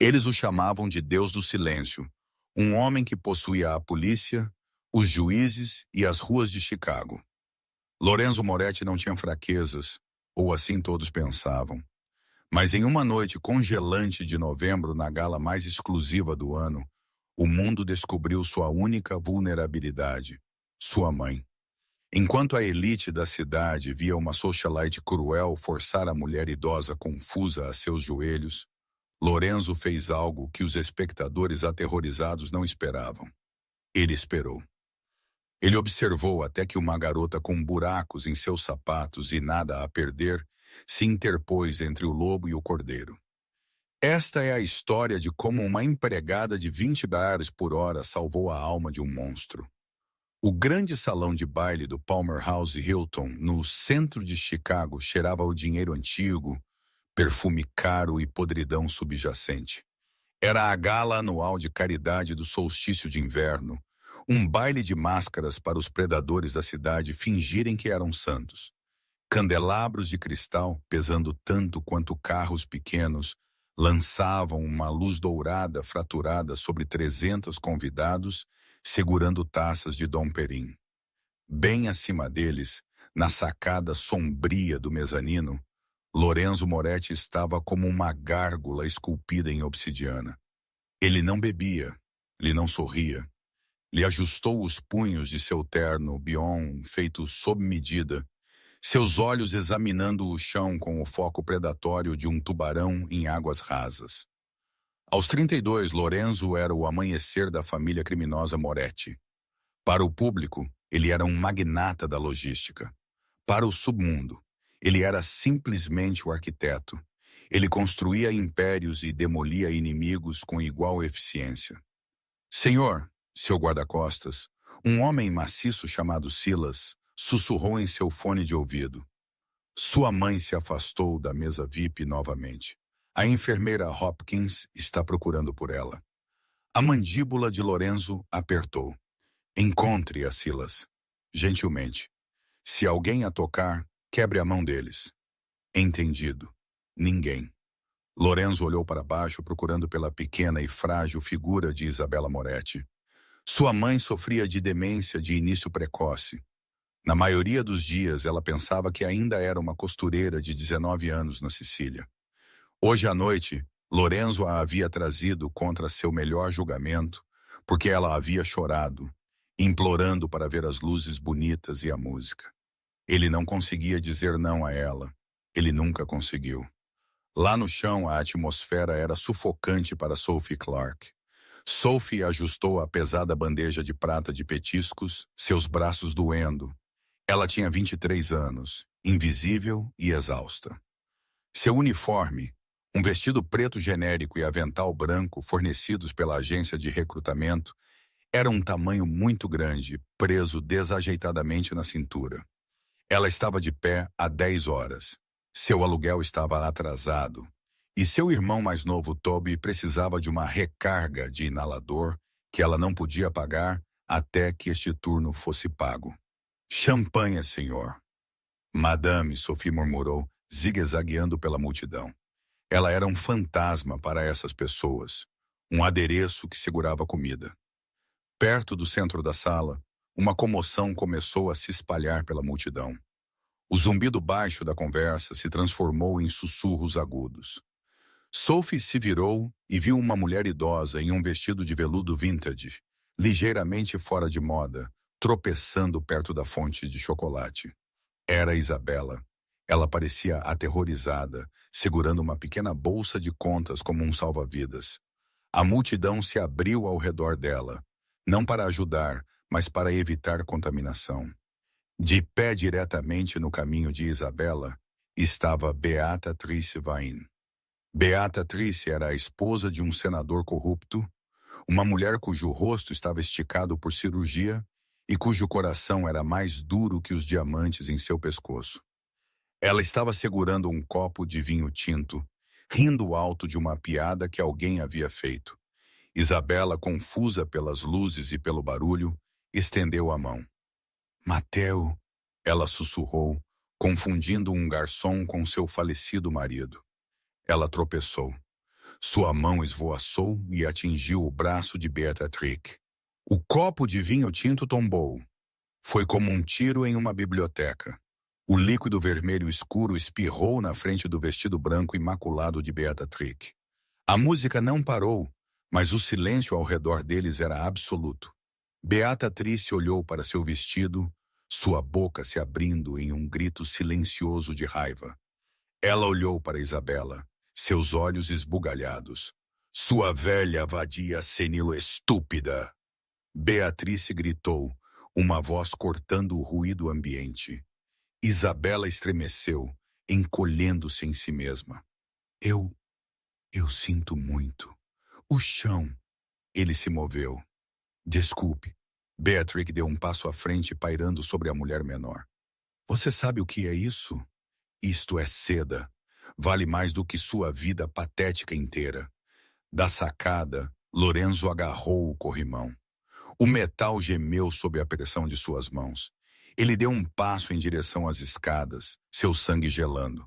Eles o chamavam de Deus do Silêncio, um homem que possuía a polícia, os juízes e as ruas de Chicago. Lorenzo Moretti não tinha fraquezas, ou assim todos pensavam. Mas em uma noite congelante de novembro, na gala mais exclusiva do ano, o mundo descobriu sua única vulnerabilidade: sua mãe. Enquanto a elite da cidade via uma socialite cruel forçar a mulher idosa confusa a seus joelhos, Lorenzo fez algo que os espectadores aterrorizados não esperavam. Ele esperou. Ele observou até que uma garota com buracos em seus sapatos e nada a perder se interpôs entre o lobo e o cordeiro. Esta é a história de como uma empregada de 20 dólares por hora salvou a alma de um monstro. O grande salão de baile do Palmer House Hilton, no centro de Chicago, cheirava o dinheiro antigo, perfume caro e podridão subjacente. Era a gala anual de caridade do solstício de inverno, um baile de máscaras para os predadores da cidade fingirem que eram santos. Candelabros de cristal, pesando tanto quanto carros pequenos, lançavam uma luz dourada fraturada sobre 300 convidados, segurando taças de Dom Perignon. Bem acima deles, na sacada sombria do mezanino, Lorenzo Moretti estava como uma gárgula esculpida em obsidiana. Ele não bebia, ele não sorria. Ele ajustou os punhos de seu terno Bion feito sob medida, seus olhos examinando o chão com o foco predatório de um tubarão em águas rasas. Aos 32, Lorenzo era o amanhecer da família criminosa Moretti. Para o público, ele era um magnata da logística. Para o submundo, ele era simplesmente o arquiteto. Ele construía impérios e demolia inimigos com igual eficiência. Senhor, seu guarda-costas, um homem maciço chamado Silas, sussurrou em seu fone de ouvido. Sua mãe se afastou da mesa VIP novamente. A enfermeira Hopkins está procurando por ela. A mandíbula de Lorenzo apertou. Encontre a Silas. Gentilmente. Se alguém a tocar, quebre a mão deles. Entendido. Ninguém. Lorenzo olhou para baixo procurando pela pequena e frágil figura de Isabella Moretti. Sua mãe sofria de demência de início precoce. Na maioria dos dias, ela pensava que ainda era uma costureira de 19 anos na Sicília. Hoje à noite, Lorenzo a havia trazido contra seu melhor julgamento, porque ela havia chorado, implorando para ver as luzes bonitas e a música. Ele não conseguia dizer não a ela. Ele nunca conseguiu. Lá no chão, a atmosfera era sufocante para Sophie Clark. Sophie ajustou a pesada bandeja de prata de petiscos, seus braços doendo. Ela tinha 23 anos, invisível e exausta. Seu uniforme, um vestido preto genérico e avental branco fornecidos pela agência de recrutamento, era um tamanho muito grande, preso desajeitadamente na cintura. Ela estava de pé há 10 horas. Seu aluguel estava atrasado. E seu irmão mais novo, Toby, precisava de uma recarga de inalador que ela não podia pagar até que este turno fosse pago. Champanhe, senhor. Madame, Sophie murmurou, zigue-zagueando pela multidão. Ela era um fantasma para essas pessoas, um adereço que segurava comida. Perto do centro da sala, uma comoção começou a se espalhar pela multidão. O zumbido baixo da conversa se transformou em sussurros agudos. Sophie se virou e viu uma mulher idosa em um vestido de veludo vintage, ligeiramente fora de moda, tropeçando perto da fonte de chocolate. Era Isabella. Ela parecia aterrorizada, segurando uma pequena bolsa de contas como um salva-vidas. A multidão se abriu ao redor dela, não para ajudar, mas para evitar contaminação. De pé diretamente no caminho de Isabella, estava Beatrice Vain. Beatrice era a esposa de um senador corrupto, uma mulher cujo rosto estava esticado por cirurgia e cujo coração era mais duro que os diamantes em seu pescoço. Ela estava segurando um copo de vinho tinto, rindo alto de uma piada que alguém havia feito. Isabella, confusa pelas luzes e pelo barulho, estendeu a mão. Mateo, ela sussurrou, confundindo um garçom com seu falecido marido. Ela tropeçou. Sua mão esvoaçou e atingiu o braço de Beatrix. O copo de vinho tinto tombou. Foi como um tiro em uma biblioteca. O líquido vermelho escuro espirrou na frente do vestido branco imaculado de Beatrix. A música não parou, mas o silêncio ao redor deles era absoluto. Beatrix olhou para seu vestido, sua boca se abrindo em um grito silencioso de raiva. Ela olhou para Isabela, seus olhos esbugalhados. Sua velha vadia senil estúpida! Beatriz gritou, uma voz cortando o ruído ambiente. Isabela estremeceu, encolhendo-se em si mesma. Eu sinto muito. O chão. Ele se moveu. Desculpe. Beatrix deu um passo à frente, pairando sobre a mulher menor. Você sabe o que é isso? Isto é seda. Vale mais do que sua vida patética inteira. Da sacada, Lorenzo agarrou o corrimão. O metal gemeu sob a pressão de suas mãos. Ele deu um passo em direção às escadas, seu sangue gelando.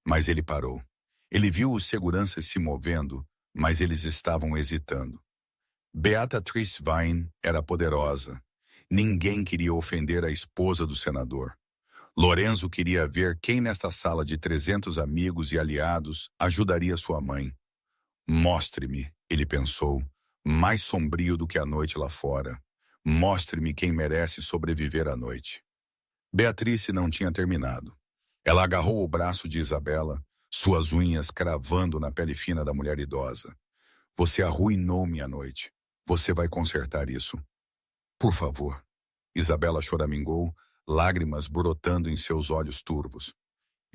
Mas ele parou. Ele viu os seguranças se movendo, mas eles estavam hesitando. Beatrix Vine era poderosa. Ninguém queria ofender a esposa do senador. Lorenzo queria ver quem nesta sala de 300 amigos e aliados ajudaria sua mãe. Mostre-me, ele pensou, mais sombrio do que a noite lá fora. Mostre-me quem merece sobreviver à noite. Beatriz não tinha terminado. Ela agarrou o braço de Isabela, suas unhas cravando na pele fina da mulher idosa. Você arruinou-me à noite. Você vai consertar isso. Por favor. Isabela choramingou, lágrimas brotando em seus olhos turvos.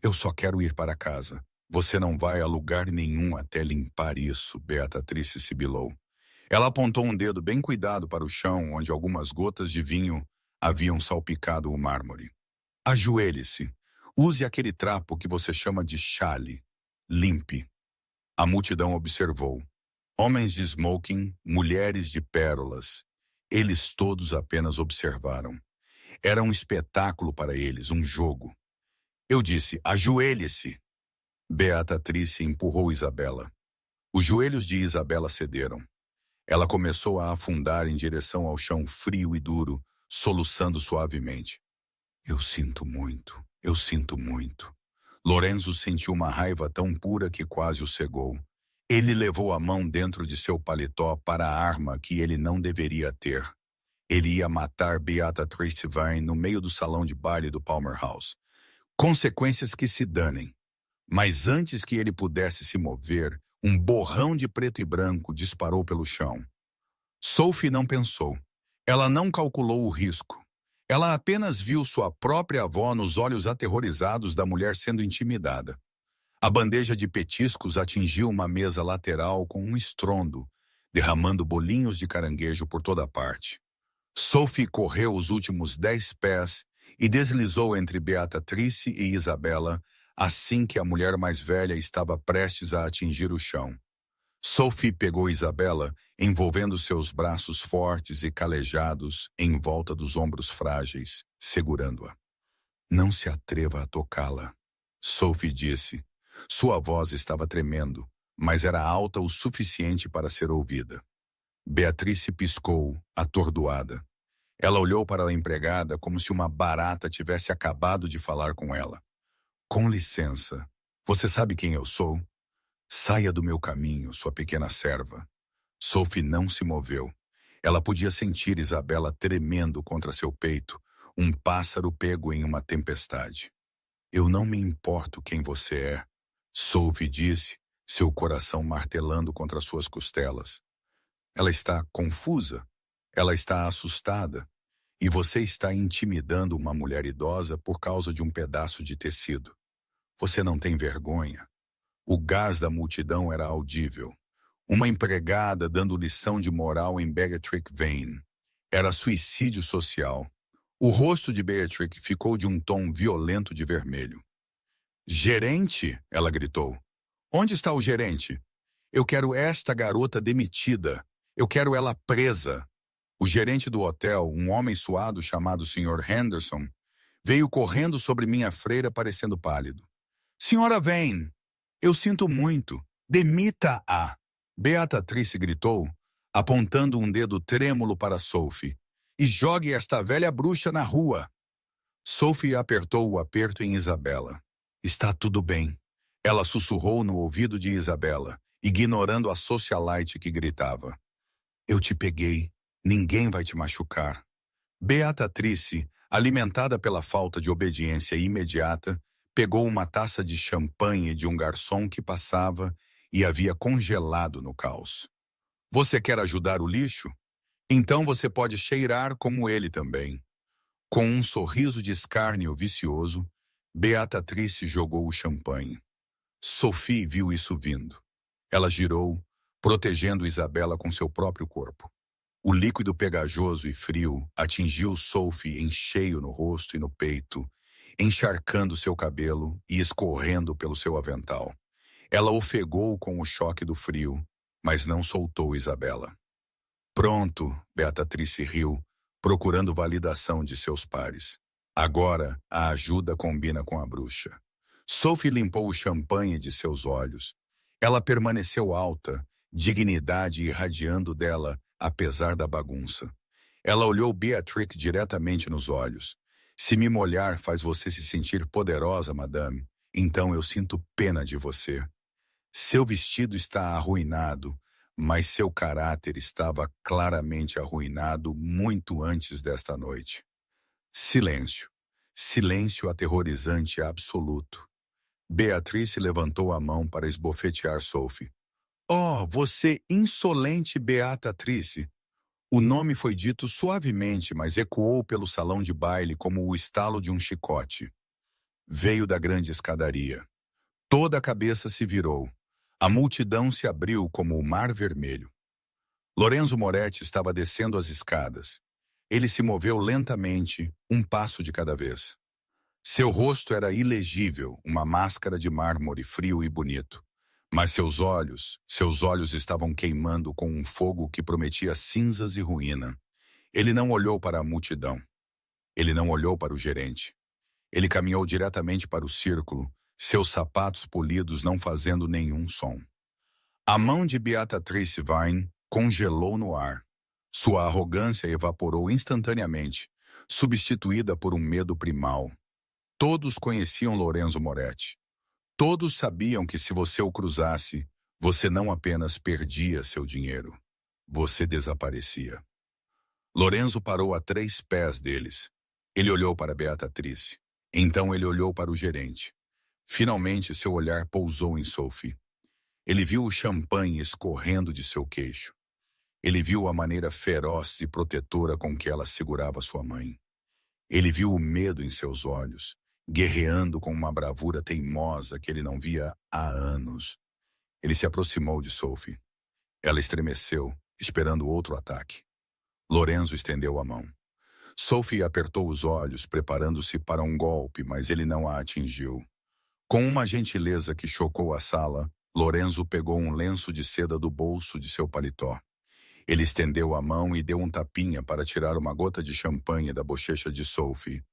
Eu só quero ir para casa. Você não vai a lugar nenhum até limpar isso, Beatriz sibilou. Ela apontou um dedo bem cuidado para o chão, onde algumas gotas de vinho haviam salpicado o mármore. Ajoelhe-se. Use aquele trapo que você chama de chale. Limpe. A multidão observou. Homens de smoking, mulheres de pérolas. Eles todos apenas observaram. Era um espetáculo para eles, um jogo. Eu disse, ajoelhe-se. Beatriz empurrou Isabela. Os joelhos de Isabela cederam. Ela começou a afundar em direção ao chão frio e duro, soluçando suavemente. Eu sinto muito, eu sinto muito. Lorenzo sentiu uma raiva tão pura que quase o cegou. Ele levou a mão dentro de seu paletó para a arma que ele não deveria ter. Ele ia matar Beatrix Vine no meio do salão de baile do Palmer House. Consequências que se danem. Mas antes que ele pudesse se mover, um borrão de preto e branco disparou pelo chão. Sophie não pensou. Ela não calculou o risco. Ela apenas viu sua própria avó nos olhos aterrorizados da mulher sendo intimidada. A bandeja de petiscos atingiu uma mesa lateral com um estrondo, derramando bolinhos de caranguejo por toda parte. Sophie correu os últimos 10 pés e deslizou entre Beatriz e Isabela assim que a mulher mais velha estava prestes a atingir o chão. Sophie pegou Isabela, envolvendo seus braços fortes e calejados em volta dos ombros frágeis, segurando-a. Não se atreva a tocá-la, Sophie disse. Sua voz estava tremendo, mas era alta o suficiente para ser ouvida. Beatriz piscou, atordoada. Ela olhou para a empregada como se uma barata tivesse acabado de falar com ela. Com licença, você sabe quem eu sou? Saia do meu caminho, sua pequena serva. Sophie não se moveu. Ela podia sentir Isabela tremendo contra seu peito, um pássaro pego em uma tempestade. Eu não me importo quem você é, Sophie disse, seu coração martelando contra suas costelas. Ela está confusa, ela está assustada, e você está intimidando uma mulher idosa por causa de um pedaço de tecido. Você não tem vergonha. O gás da multidão era audível. Uma empregada dando lição de moral em Beatrix Vine. Era suicídio social. O rosto de Beatrix ficou de um tom violento de vermelho. Gerente, ela gritou. Onde está o gerente? Eu quero esta garota demitida. Eu quero ela presa. O gerente do hotel, um homem suado chamado Sr. Henderson, veio correndo sobre minha freira parecendo pálido. Senhora Vane, eu sinto muito. Demita-a! Beatrice gritou, apontando um dedo trêmulo para Sophie. E jogue esta velha bruxa na rua. Sophie apertou o aperto em Isabela. Está tudo bem. Ela sussurrou no ouvido de Isabela, ignorando a socialite que gritava. Eu te peguei. Ninguém vai te machucar. Beatrice, alimentada pela falta de obediência imediata, pegou uma taça de champanhe de um garçom que passava e havia congelado no caos. Você quer ajudar o lixo? Então você pode cheirar como ele também. Com um sorriso de escárnio vicioso, Beatrice jogou o champanhe. Sophie viu isso vindo. Ela girou, protegendo Isabela com seu próprio corpo. O líquido pegajoso e frio atingiu Sophie em cheio no rosto e no peito, encharcando seu cabelo e escorrendo pelo seu avental. Ela ofegou com o choque do frio, mas não soltou Isabela. Pronto, Beatrice riu, procurando validação de seus pares. Agora, a ajuda combina com a bruxa. Sophie limpou o champanhe de seus olhos. Ela permaneceu alta, dignidade irradiando dela, apesar da bagunça. Ela olhou Beatrix diretamente nos olhos. Se me molhar faz você se sentir poderosa, madame, então eu sinto pena de você. Seu vestido está arruinado, mas seu caráter estava claramente arruinado muito antes desta noite. Silêncio. Silêncio aterrorizante absoluto. Beatrice levantou a mão para esbofetear Sophie. Oh, você insolente Beatrice! O nome foi dito suavemente, mas ecoou pelo salão de baile como o estalo de um chicote. Veio da grande escadaria. Toda a cabeça se virou. A multidão se abriu como o mar vermelho. Lorenzo Moretti estava descendo as escadas. Ele se moveu lentamente, um passo de cada vez. Seu rosto era ilegível, uma máscara de mármore frio e bonito. Mas seus olhos estavam queimando com um fogo que prometia cinzas e ruína. Ele não olhou para a multidão. Ele não olhou para o gerente. Ele caminhou diretamente para o círculo, seus sapatos polidos não fazendo nenhum som. A mão de Beatrice Vine congelou no ar. Sua arrogância evaporou instantaneamente, substituída por um medo primal. Todos conheciam Lorenzo Moretti. Todos sabiam que se você o cruzasse, você não apenas perdia seu dinheiro, você desaparecia. Lorenzo parou a 3 pés deles. Ele olhou para Beatrice. Então ele olhou para o gerente. Finalmente seu olhar pousou em Sophie. Ele viu o champanhe escorrendo de seu queixo. Ele viu a maneira feroz e protetora com que ela segurava sua mãe. Ele viu o medo em seus olhos, guerreando com uma bravura teimosa que ele não via há anos. Ele se aproximou de Sophie. Ela estremeceu, esperando outro ataque. Lorenzo estendeu a mão. Sophie apertou os olhos, preparando-se para um golpe, mas ele não a atingiu. Com uma gentileza que chocou a sala, Lorenzo pegou um lenço de seda do bolso de seu paletó. Ele estendeu a mão e deu um tapinha para tirar uma gota de champanhe da bochecha de Sophie.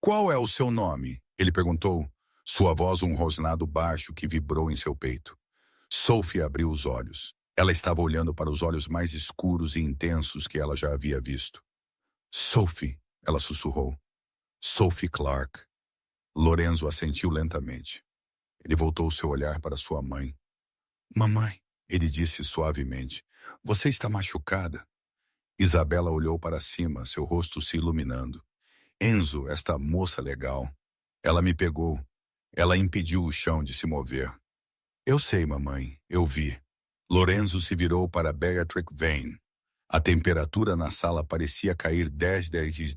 Qual é o seu nome? Ele perguntou, sua voz um rosnado baixo que vibrou em seu peito. Sophie abriu os olhos. Ela estava olhando para os olhos mais escuros e intensos que ela já havia visto. Sophie, ela sussurrou. Sophie Clark. Lorenzo assentiu lentamente. Ele voltou seu olhar para sua mãe. Mamãe, ele disse suavemente, você está machucada? Isabela olhou para cima, seu rosto se iluminando. Enzo, esta moça legal. Ela me pegou. Ela impediu o chão de se mover. Eu sei, mamãe, eu vi. Lorenzo se virou para Beatrix Vane. A temperatura na sala parecia cair 10 degrees.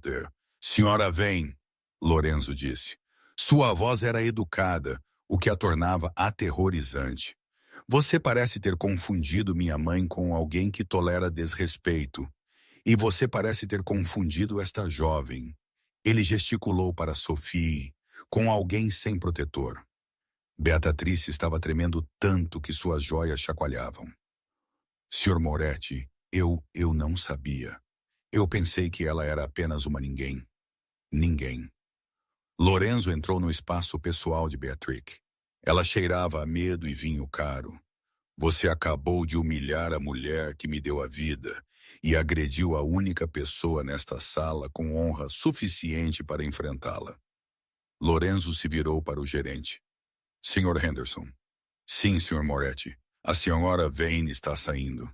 Senhora Vane, Lorenzo disse. Sua voz era educada, o que a tornava aterrorizante. Você parece ter confundido minha mãe com alguém que tolera desrespeito. E você parece ter confundido esta jovem. Ele gesticulou para Sophie, com alguém sem protetor. Beatrice estava tremendo tanto que suas joias chacoalhavam. Sr. Moretti, eu não sabia. Eu pensei que ela era apenas uma ninguém. Ninguém. Lorenzo entrou no espaço pessoal de Beatrix. Ela cheirava a medo e vinho caro. Você acabou de humilhar a mulher que me deu a vida e agrediu a única pessoa nesta sala com honra suficiente para enfrentá-la. Lorenzo se virou para o gerente. Sr. Henderson. Sim, Sr. Moretti. A senhora Vane está saindo.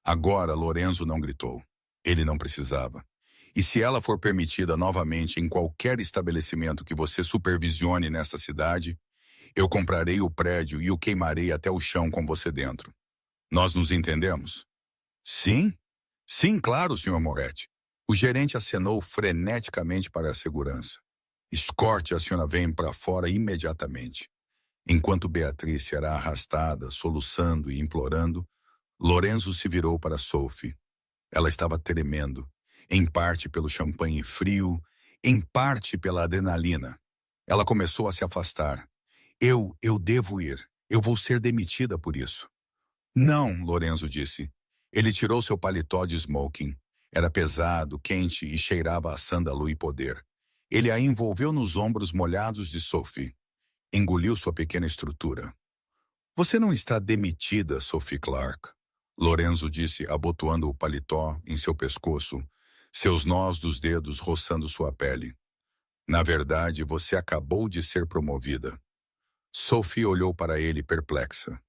Agora Lorenzo não gritou. Ele não precisava. E se ela for permitida novamente em qualquer estabelecimento que você supervisione nesta cidade, eu comprarei o prédio e o queimarei até o chão com você dentro. Nós nos entendemos? Sim? Sim, claro, Sr. Moretti. O gerente acenou freneticamente para a segurança. Escorte a Sra. Vane para fora imediatamente. Enquanto Beatriz era arrastada, soluçando e implorando, Lorenzo se virou para Sophie. Ela estava tremendo, em parte pelo champanhe frio, em parte pela adrenalina. Ela começou a se afastar. Eu devo ir. Eu vou ser demitida por isso. Não, Lorenzo disse. Ele tirou seu paletó de smoking. Era pesado, quente e cheirava a sândalo e poder. Ele a envolveu nos ombros molhados de Sophie. Engoliu sua pequena estrutura. Você não está demitida, Sophie Clark, Lorenzo disse, abotoando o paletó em seu pescoço, seus nós dos dedos roçando sua pele. Na verdade, você acabou de ser promovida. Sophie olhou para ele perplexa.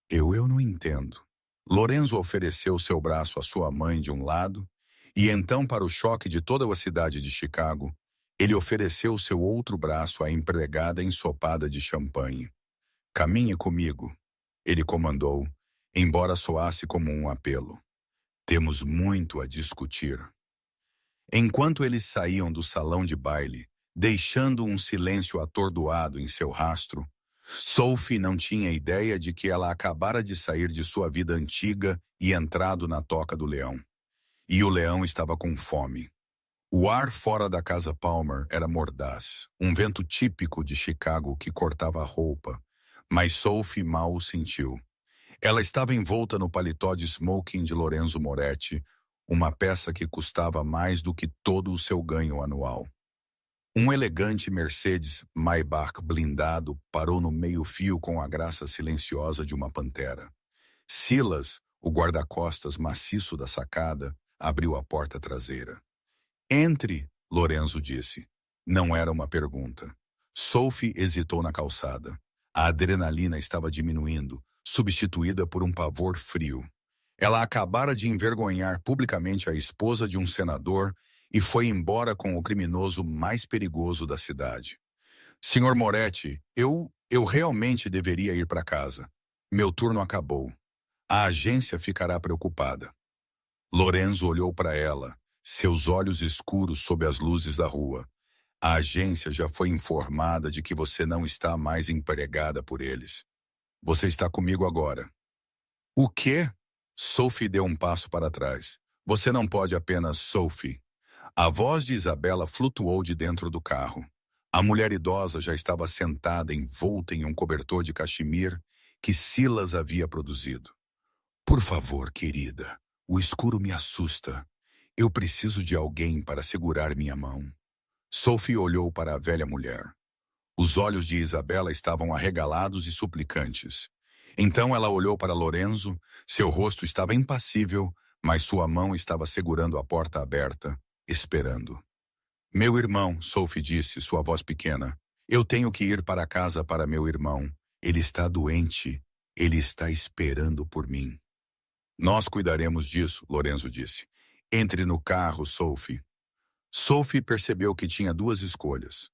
Eu não entendo. Lorenzo ofereceu seu braço à sua mãe de um lado, e então, para o choque de toda a cidade de Chicago, ele ofereceu seu outro braço à empregada ensopada de champanhe. Caminhe comigo, ele comandou, embora soasse como um apelo. Temos muito a discutir. Enquanto eles saíam do salão de baile, deixando um silêncio atordoado em seu rastro, Sophie não tinha ideia de que ela acabara de sair de sua vida antiga e entrado na toca do leão. E o leão estava com fome. O ar fora da casa Palmer era mordaz, um vento típico de Chicago que cortava a roupa, mas Sophie mal o sentiu. Ela estava envolta no paletó de smoking de Lorenzo Moretti, uma peça que custava mais do que todo o seu ganho anual. Um elegante Mercedes Maybach blindado parou no meio-fio com a graça silenciosa de uma pantera. Silas, o guarda-costas maciço da sacada, abriu a porta traseira. Entre, Lorenzo disse. Não era uma pergunta. Sophie hesitou na calçada. A adrenalina estava diminuindo, substituída por um pavor frio. Ela acabara de envergonhar publicamente a esposa de um senador e foi embora com o criminoso mais perigoso da cidade. Sr. Moretti, eu realmente deveria ir para casa. Meu turno acabou. A agência ficará preocupada. Lorenzo olhou para ela, seus olhos escuros sob as luzes da rua. A agência já foi informada de que você não está mais empregada por eles. Você está comigo agora. O quê? Sophie deu um passo para trás. Você não pode apenas Sophie. A voz de Isabela flutuou de dentro do carro. A mulher idosa já estava sentada envolta em um cobertor de cachemir que Silas havia produzido. Por favor, querida, o escuro me assusta. Eu preciso de alguém para segurar minha mão. Sophie olhou para a velha mulher. Os olhos de Isabela estavam arregalados e suplicantes. Então ela olhou para Lorenzo, seu rosto estava impassível, mas sua mão estava segurando a porta aberta, esperando. Meu irmão, Sophie disse, sua voz pequena. Eu tenho que ir para casa para meu irmão. Ele está doente. Ele está esperando por mim. Nós cuidaremos disso, Lorenzo disse. Entre no carro, Sophie. Sophie percebeu que tinha duas escolhas.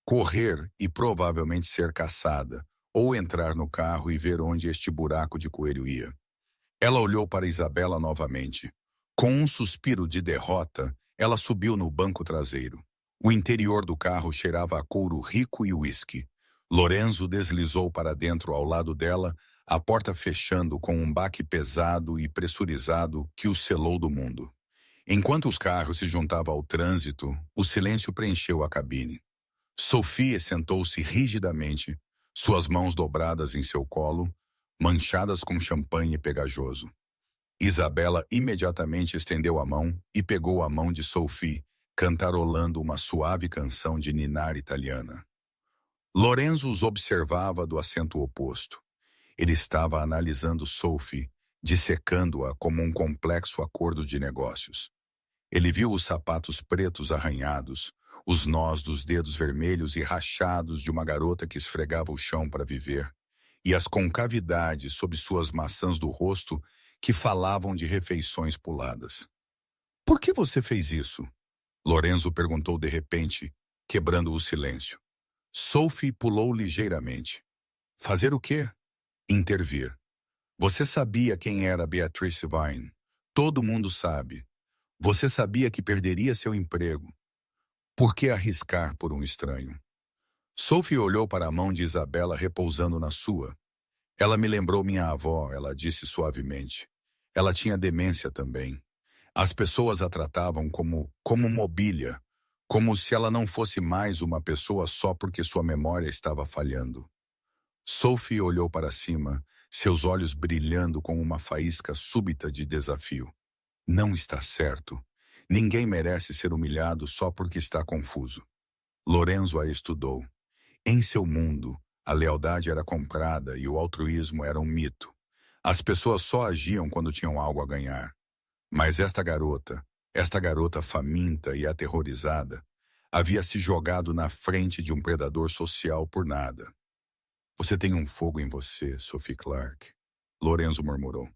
Correr e provavelmente ser caçada, ou entrar no carro e ver onde este buraco de coelho ia. Ela olhou para Isabela novamente. Com um suspiro de derrota, ela subiu no banco traseiro. O interior do carro cheirava a couro rico e uísque. Lorenzo deslizou para dentro ao lado dela, a porta fechando com um baque pesado e pressurizado que o selou do mundo. Enquanto os carros se juntavam ao trânsito, o silêncio preencheu a cabine. Sophie sentou-se rigidamente, suas mãos dobradas em seu colo, manchadas com champanhe pegajoso. Isabela imediatamente estendeu a mão e pegou a mão de Sophie, cantarolando uma suave canção de ninar italiana. Lorenzo os observava do assento oposto. Ele estava analisando Sophie, dissecando-a como um complexo acordo de negócios. Ele viu os sapatos pretos arranhados, os nós dos dedos vermelhos e rachados de uma garota que esfregava o chão para viver, e as concavidades sob suas maçãs do rosto que falavam de refeições puladas. Por que você fez isso? Lorenzo perguntou de repente, quebrando o silêncio. Sophie pulou ligeiramente. Fazer o quê? Intervir. Você sabia quem era Beatrice Vine. Todo mundo sabe. Você sabia que perderia seu emprego. Por que arriscar por um estranho? Sophie olhou para a mão de Isabela repousando na sua. Ela me lembrou minha avó, ela disse suavemente. Ela tinha demência também. As pessoas a tratavam como mobília, como se ela não fosse mais uma pessoa só porque sua memória estava falhando. Sophie olhou para cima, seus olhos brilhando com uma faísca súbita de desafio. Não está certo. Ninguém merece ser humilhado só porque está confuso. Lorenzo a estudou. Em seu mundo, a lealdade era comprada e o altruísmo era um mito. As pessoas só agiam quando tinham algo a ganhar. Mas esta garota faminta e aterrorizada, havia se jogado na frente de um predador social por nada. Você tem um fogo em você, Sophie Clark. Lorenzo murmurou.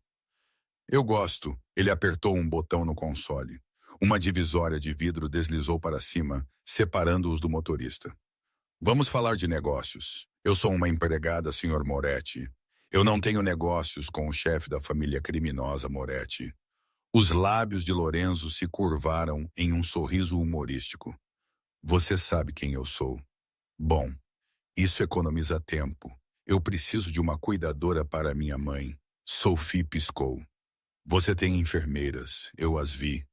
Eu gosto. Ele apertou um botão no console. Uma divisória de vidro deslizou para cima, separando-os do motorista. Vamos falar de negócios. Eu sou uma empregada, Sr. Moretti. Eu não tenho negócios com o chefe da família criminosa Moretti. Os lábios de Lorenzo se curvaram em um sorriso humorístico. Você sabe quem eu sou. Bom, isso economiza tempo. Eu preciso de uma cuidadora para minha mãe. Sophie piscou. Você tem enfermeiras, eu as vi.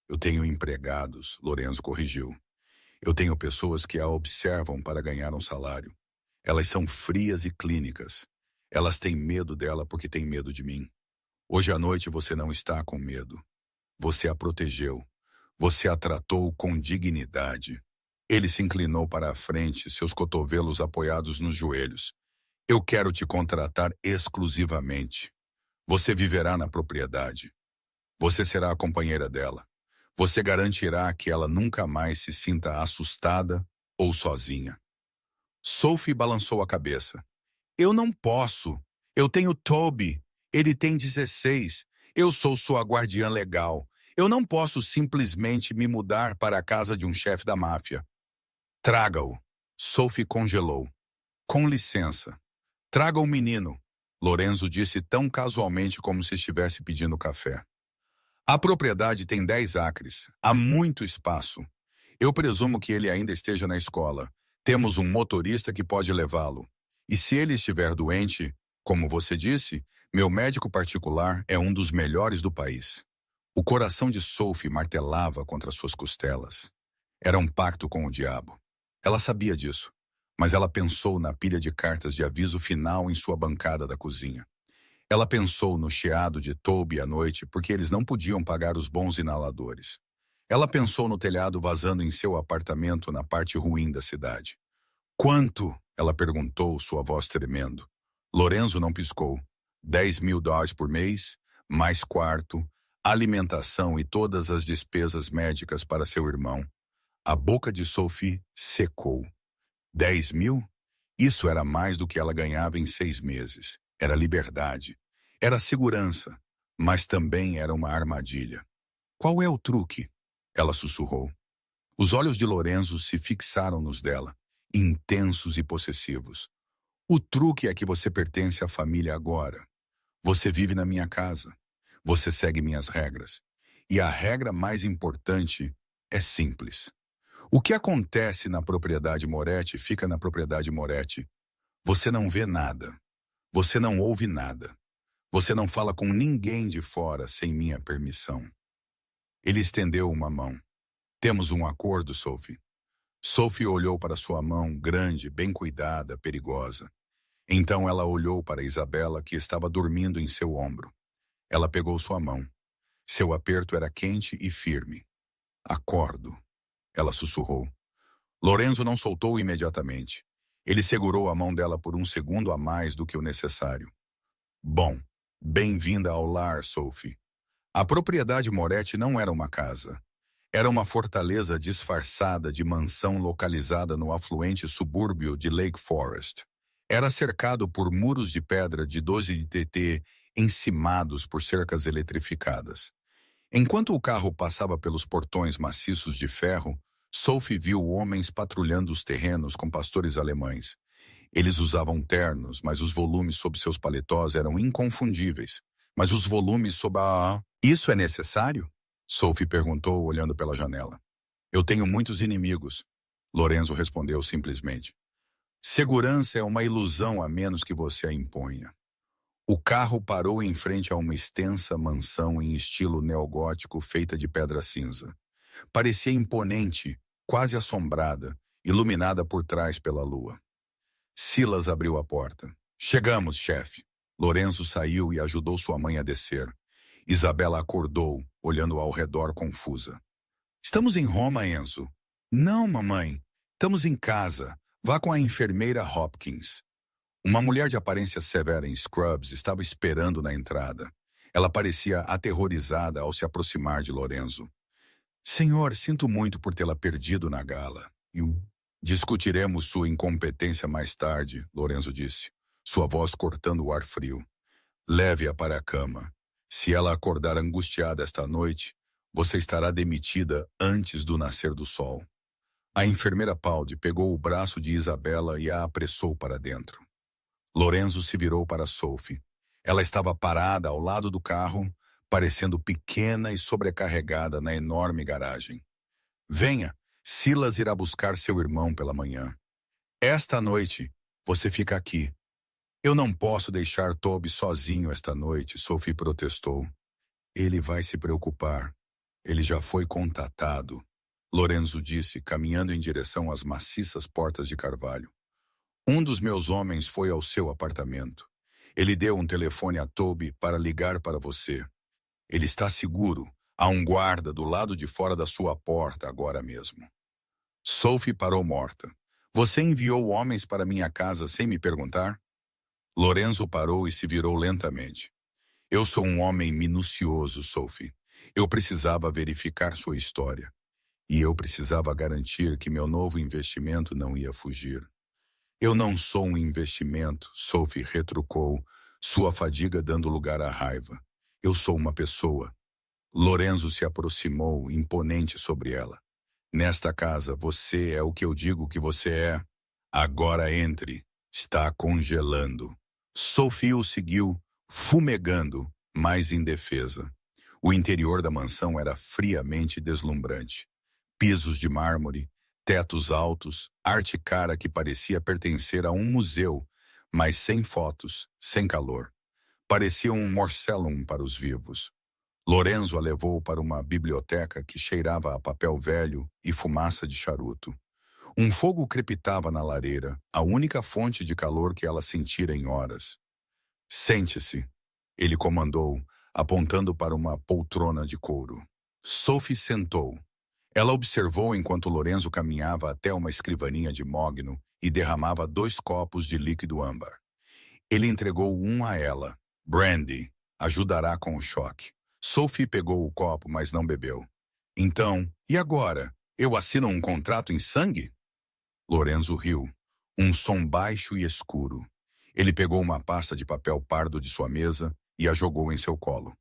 Eu tenho empregados, Lorenzo corrigiu. Eu tenho pessoas que a observam para ganhar um salário. Elas são frias e clínicas. Elas têm medo dela porque têm medo de mim. Hoje à noite você não está com medo. Você a protegeu. Você a tratou com dignidade. Ele se inclinou para a frente, seus cotovelos apoiados nos joelhos. Eu quero te contratar exclusivamente. Você viverá na propriedade. Você será a companheira dela. Você garantirá que ela nunca mais se sinta assustada ou sozinha. Sophie balançou a cabeça. Eu não posso. Eu tenho Toby. Ele tem 16. Eu sou sua guardiã legal. Eu não posso simplesmente me mudar para a casa de um chefe da máfia. Traga-o. Sophie congelou. Com licença. Traga o menino. Lorenzo disse tão casualmente como se estivesse pedindo café. A propriedade tem 10 acres. Há muito espaço. Eu presumo que ele ainda esteja na escola. Temos um motorista que pode levá-lo. E se ele estiver doente, como você disse, meu médico particular é um dos melhores do país. O coração de Sophie martelava contra suas costelas. Era um pacto com o diabo. Ela sabia disso, mas ela pensou na pilha de cartas de aviso final em sua bancada da cozinha. Ela pensou no chiado de Toby à noite porque eles não podiam pagar os bons inaladores. Ela pensou no telhado vazando em seu apartamento na parte ruim da cidade. Quanto? Ela perguntou, sua voz tremendo. Lorenzo não piscou. $10.000 por mês, mais quarto, alimentação e todas as despesas médicas para seu irmão. A boca de Sophie secou. 10 mil? Isso era mais do que ela ganhava em 6 meses. Era liberdade. Era segurança. Mas também era uma armadilha. Qual é o truque? Ela sussurrou. Os olhos de Lorenzo se fixaram nos dela, intensos e possessivos. O truque é que você pertence à família agora. Você vive na minha casa. Você segue minhas regras. E a regra mais importante é simples. O que acontece na propriedade Moretti fica na propriedade Moretti. Você não vê nada. Você não ouve nada. Você não fala com ninguém de fora sem minha permissão. Ele estendeu uma mão. Temos um acordo, Sophie? Sophie olhou para sua mão, grande, bem cuidada, perigosa. Então ela olhou para Isabela, que estava dormindo em seu ombro. Ela pegou sua mão. Seu aperto era quente e firme. Acordo, ela sussurrou. Lorenzo não soltou imediatamente. Ele segurou a mão dela por um segundo a mais do que o necessário. Bom, bem-vinda ao lar, Sophie. A propriedade Moretti não era uma casa. Era uma fortaleza disfarçada de mansão localizada no afluente subúrbio de Lake Forest. Era cercado por muros de pedra de 12 de TT encimados por cercas eletrificadas. Enquanto o carro passava pelos portões maciços de ferro, Sophie viu homens patrulhando os terrenos com pastores alemães. Eles usavam ternos, mas os volumes sob seus paletós eram inconfundíveis. Mas os volumes sob a... Isso é necessário? Sophie perguntou, olhando pela janela. Eu tenho muitos inimigos. Lorenzo respondeu simplesmente. Segurança é uma ilusão a menos que você a imponha. O carro parou em frente a uma extensa mansão em estilo neogótico feita de pedra cinza. Parecia imponente, quase assombrada, iluminada por trás pela lua. Silas abriu a porta. Chegamos, chefe. Lorenzo saiu e ajudou sua mãe a descer. Isabela acordou, olhando ao redor confusa. Estamos em Roma, Enzo. Não, mamãe. Estamos em casa. Vá com a enfermeira Hopkins. Uma mulher de aparência severa em scrubs estava esperando na entrada. Ela parecia aterrorizada ao se aproximar de Lorenzo. Senhor, sinto muito por tê-la perdido na gala. Discutiremos sua incompetência mais tarde, Lorenzo disse, sua voz cortando o ar frio. Leve-a para a cama. Se ela acordar angustiada esta noite, você estará demitida antes do nascer do sol. A enfermeira Paldi pegou o braço de Isabela e a apressou para dentro. Lorenzo se virou para Sophie. Ela estava parada ao lado do carro, parecendo pequena e sobrecarregada na enorme garagem. Venha, Silas irá buscar seu irmão pela manhã. Esta noite, você fica aqui. Eu não posso deixar Toby sozinho esta noite, Sophie protestou. Ele vai se preocupar. Ele já foi contatado, Lorenzo disse, caminhando em direção às maciças portas de carvalho. Um dos meus homens foi ao seu apartamento. Ele deu um telefone a Toby para ligar para você. Ele está seguro. Há um guarda do lado de fora da sua porta agora mesmo. Sophie parou morta. Você enviou homens para minha casa sem me perguntar? Lorenzo parou e se virou lentamente. Eu sou um homem minucioso, Sophie. Eu precisava verificar sua história. E eu precisava garantir que meu novo investimento não ia fugir. Eu não sou um investimento, Sophie retrucou, sua fadiga dando lugar à raiva. Eu sou uma pessoa. Lorenzo se aproximou, imponente sobre ela. Nesta casa, você é o que eu digo que você é. Agora entre. Está congelando. Sophie o seguiu, fumegando, mas indefesa. O interior da mansão era friamente deslumbrante. Pisos de mármore, tetos altos, arte cara que parecia pertencer a um museu, mas sem fotos, sem calor. Parecia um morcellum para os vivos. Lorenzo a levou para uma biblioteca que cheirava a papel velho e fumaça de charuto. Um fogo crepitava na lareira, a única fonte de calor que ela sentira em horas. Sente-se, ele comandou, apontando para uma poltrona de couro. Sophie sentou. Ela observou enquanto Lorenzo caminhava até uma escrivaninha de mogno e derramava 2 copos de líquido âmbar. Ele entregou um a ela. Brandy ajudará com o choque. Sophie pegou o copo, mas não bebeu. Então, e agora? Eu assino um contrato em sangue? Lorenzo riu. Um som baixo e escuro. Ele pegou uma pasta de papel pardo de sua mesa e a jogou em seu colo.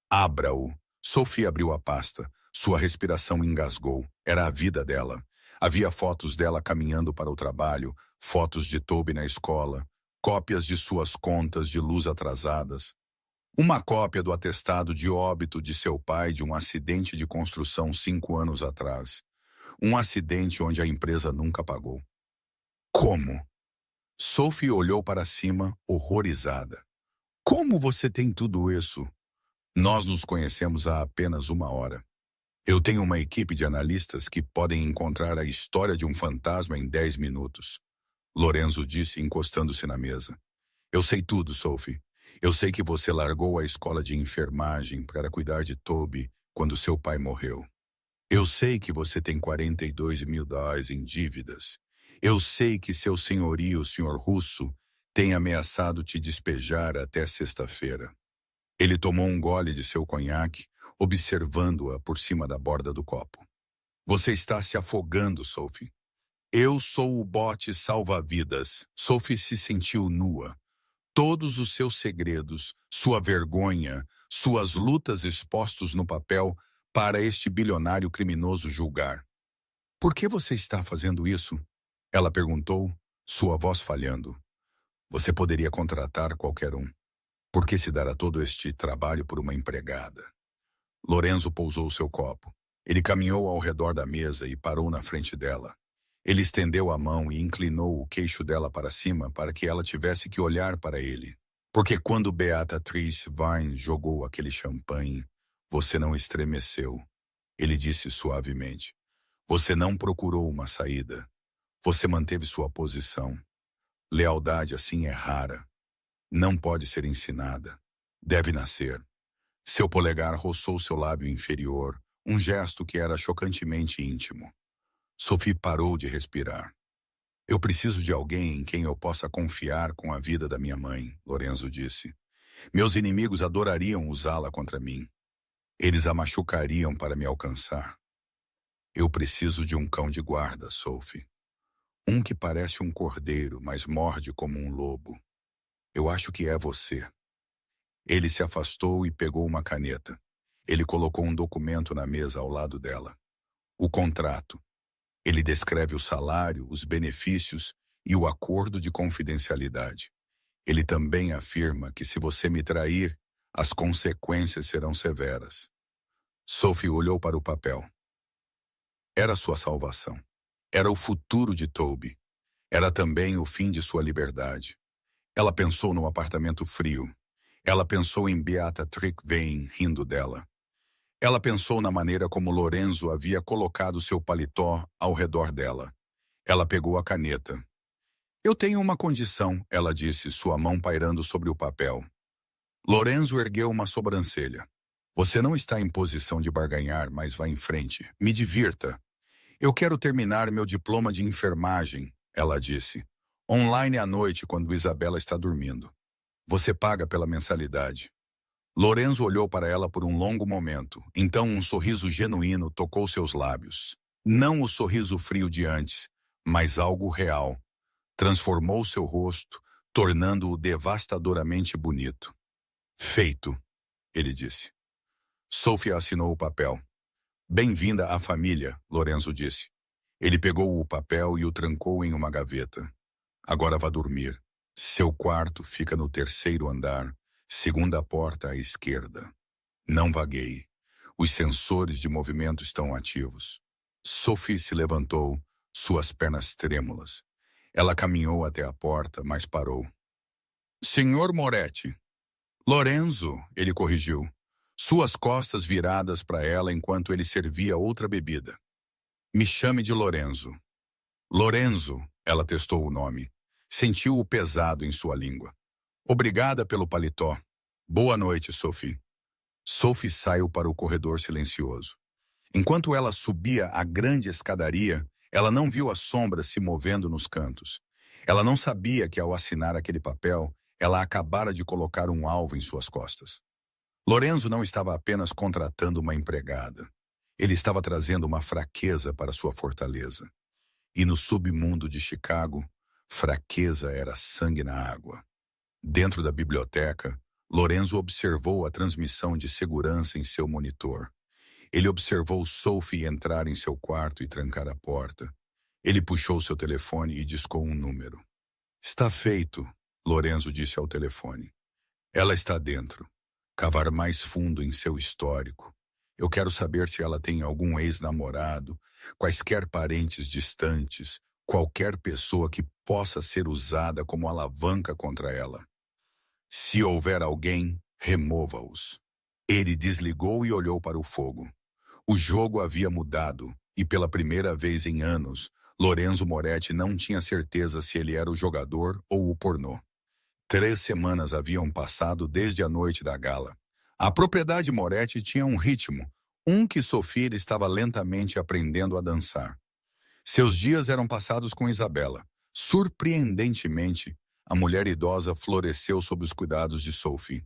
Abra-o. Sophie abriu a pasta. Sua respiração engasgou. Era a vida dela. Havia fotos dela caminhando para o trabalho, fotos de Toby na escola, cópias de suas contas de luz atrasadas. Uma cópia do atestado de óbito de seu pai de um acidente de construção 5 anos atrás. Um acidente onde a empresa nunca pagou. Como? Sophie olhou para cima, horrorizada. Como você tem tudo isso? Nós nos conhecemos há apenas 1 hora. Eu tenho uma equipe de analistas que podem encontrar a história de um fantasma em 10 minutos. Lorenzo disse, encostando-se na mesa. Eu sei tudo, Sophie. Eu sei que você largou a escola de enfermagem para cuidar de Toby quando seu pai morreu. Eu sei que você tem $42 mil em dívidas. Eu sei que seu senhorio, Sr. Russo, Tem ameaçado te despejar até sexta-feira. Ele tomou um gole de seu conhaque, observando-a por cima da borda do copo. Você está se afogando, Sophie. Eu sou o bote salva-vidas. Sophie se sentiu nua. Todos os seus segredos, sua vergonha, suas lutas expostos no papel para este bilionário criminoso julgar. Por que você está fazendo isso? Ela perguntou, sua voz falhando. Você poderia contratar qualquer um. Por que se dará todo este trabalho por uma empregada? Lorenzo pousou seu copo. Ele caminhou ao redor da mesa e parou na frente dela. Ele estendeu a mão e inclinou o queixo dela para cima para que ela tivesse que olhar para ele. Porque quando Beatriz Vine jogou aquele champanhe, você não estremeceu. Ele disse suavemente. Você não procurou uma saída. Você manteve sua posição. Lealdade assim é rara. Não pode ser ensinada. Deve nascer. Seu polegar roçou seu lábio inferior, um gesto que era chocantemente íntimo. Sophie parou de respirar. Eu preciso de alguém em quem eu possa confiar com a vida da minha mãe, Lorenzo disse. Meus inimigos adorariam usá-la contra mim. Eles a machucariam para me alcançar. Eu preciso de um cão de guarda, Sophie. Um que parece um cordeiro, mas morde como um lobo. Eu acho que é você. Ele se afastou e pegou uma caneta. Ele colocou um documento na mesa ao lado dela. O contrato. Ele descreve o salário, os benefícios e o acordo de confidencialidade. Ele também afirma que se você me trair, as consequências serão severas. Sophie olhou para o papel. Era sua salvação. Era o futuro de Toby. Era também o fim de sua liberdade. Ela pensou no apartamento frio. Ela pensou em Beatriz Vine rindo dela. Ela pensou na maneira como Lorenzo havia colocado seu paletó ao redor dela. Ela pegou a caneta. Eu tenho uma condição, ela disse, sua mão pairando sobre o papel. Lorenzo ergueu uma sobrancelha. Você não está em posição de barganhar, mas vá em frente. Me divirta. Eu quero terminar meu diploma de enfermagem, ela disse. Online à noite, quando Isabela está dormindo. Você paga pela mensalidade. Lorenzo olhou para ela por um longo momento. Então um sorriso genuíno tocou seus lábios. Não o sorriso frio de antes, mas algo real. Transformou seu rosto, tornando-o devastadoramente bonito. Feito, ele disse. Sophie assinou o papel. Bem-vinda à família, Lorenzo disse. Ele pegou o papel e o trancou em uma gaveta. Agora vá dormir. Seu quarto fica no 3º andar, segunda porta à esquerda. Não vagueie. Os sensores de movimento estão ativos. Sophie se levantou, suas pernas trêmulas. Ela caminhou até a porta, mas parou. Senhor Moretti. Lorenzo, ele corrigiu. Suas costas viradas para ela enquanto ele servia outra bebida. Me chame de Lorenzo. Lorenzo, ela testou o nome. Sentiu-o pesado em sua língua. Obrigada pelo paletó. Boa noite, Sophie. Sophie saiu para o corredor silencioso. Enquanto ela subia a grande escadaria, ela não viu as sombras se movendo nos cantos. Ela não sabia que, ao assinar aquele papel, ela acabara de colocar um alvo em suas costas. Lorenzo não estava apenas contratando uma empregada. Ele estava trazendo uma fraqueza para sua fortaleza. E no submundo de Chicago, fraqueza era sangue na água. Dentro da biblioteca, Lorenzo observou a transmissão de segurança em seu monitor. Ele observou Sophie entrar em seu quarto e trancar a porta. Ele puxou seu telefone e discou um número. Está feito, Lorenzo disse ao telefone. Ela está dentro. Cavar mais fundo em seu histórico. Eu quero saber se ela tem algum ex-namorado, quaisquer parentes distantes, qualquer pessoa que possa ser usada como alavanca contra ela. Se houver alguém, remova-os. Ele desligou e olhou para o fogo. O jogo havia mudado, e pela primeira vez em anos, Lorenzo Moretti não tinha certeza se ele era o jogador ou o pornô. 3 semanas haviam passado desde a noite da gala. A propriedade Moretti tinha um ritmo, um que Sophie estava lentamente aprendendo a dançar. Seus dias eram passados com Isabela. Surpreendentemente, a mulher idosa floresceu sob os cuidados de Sophie.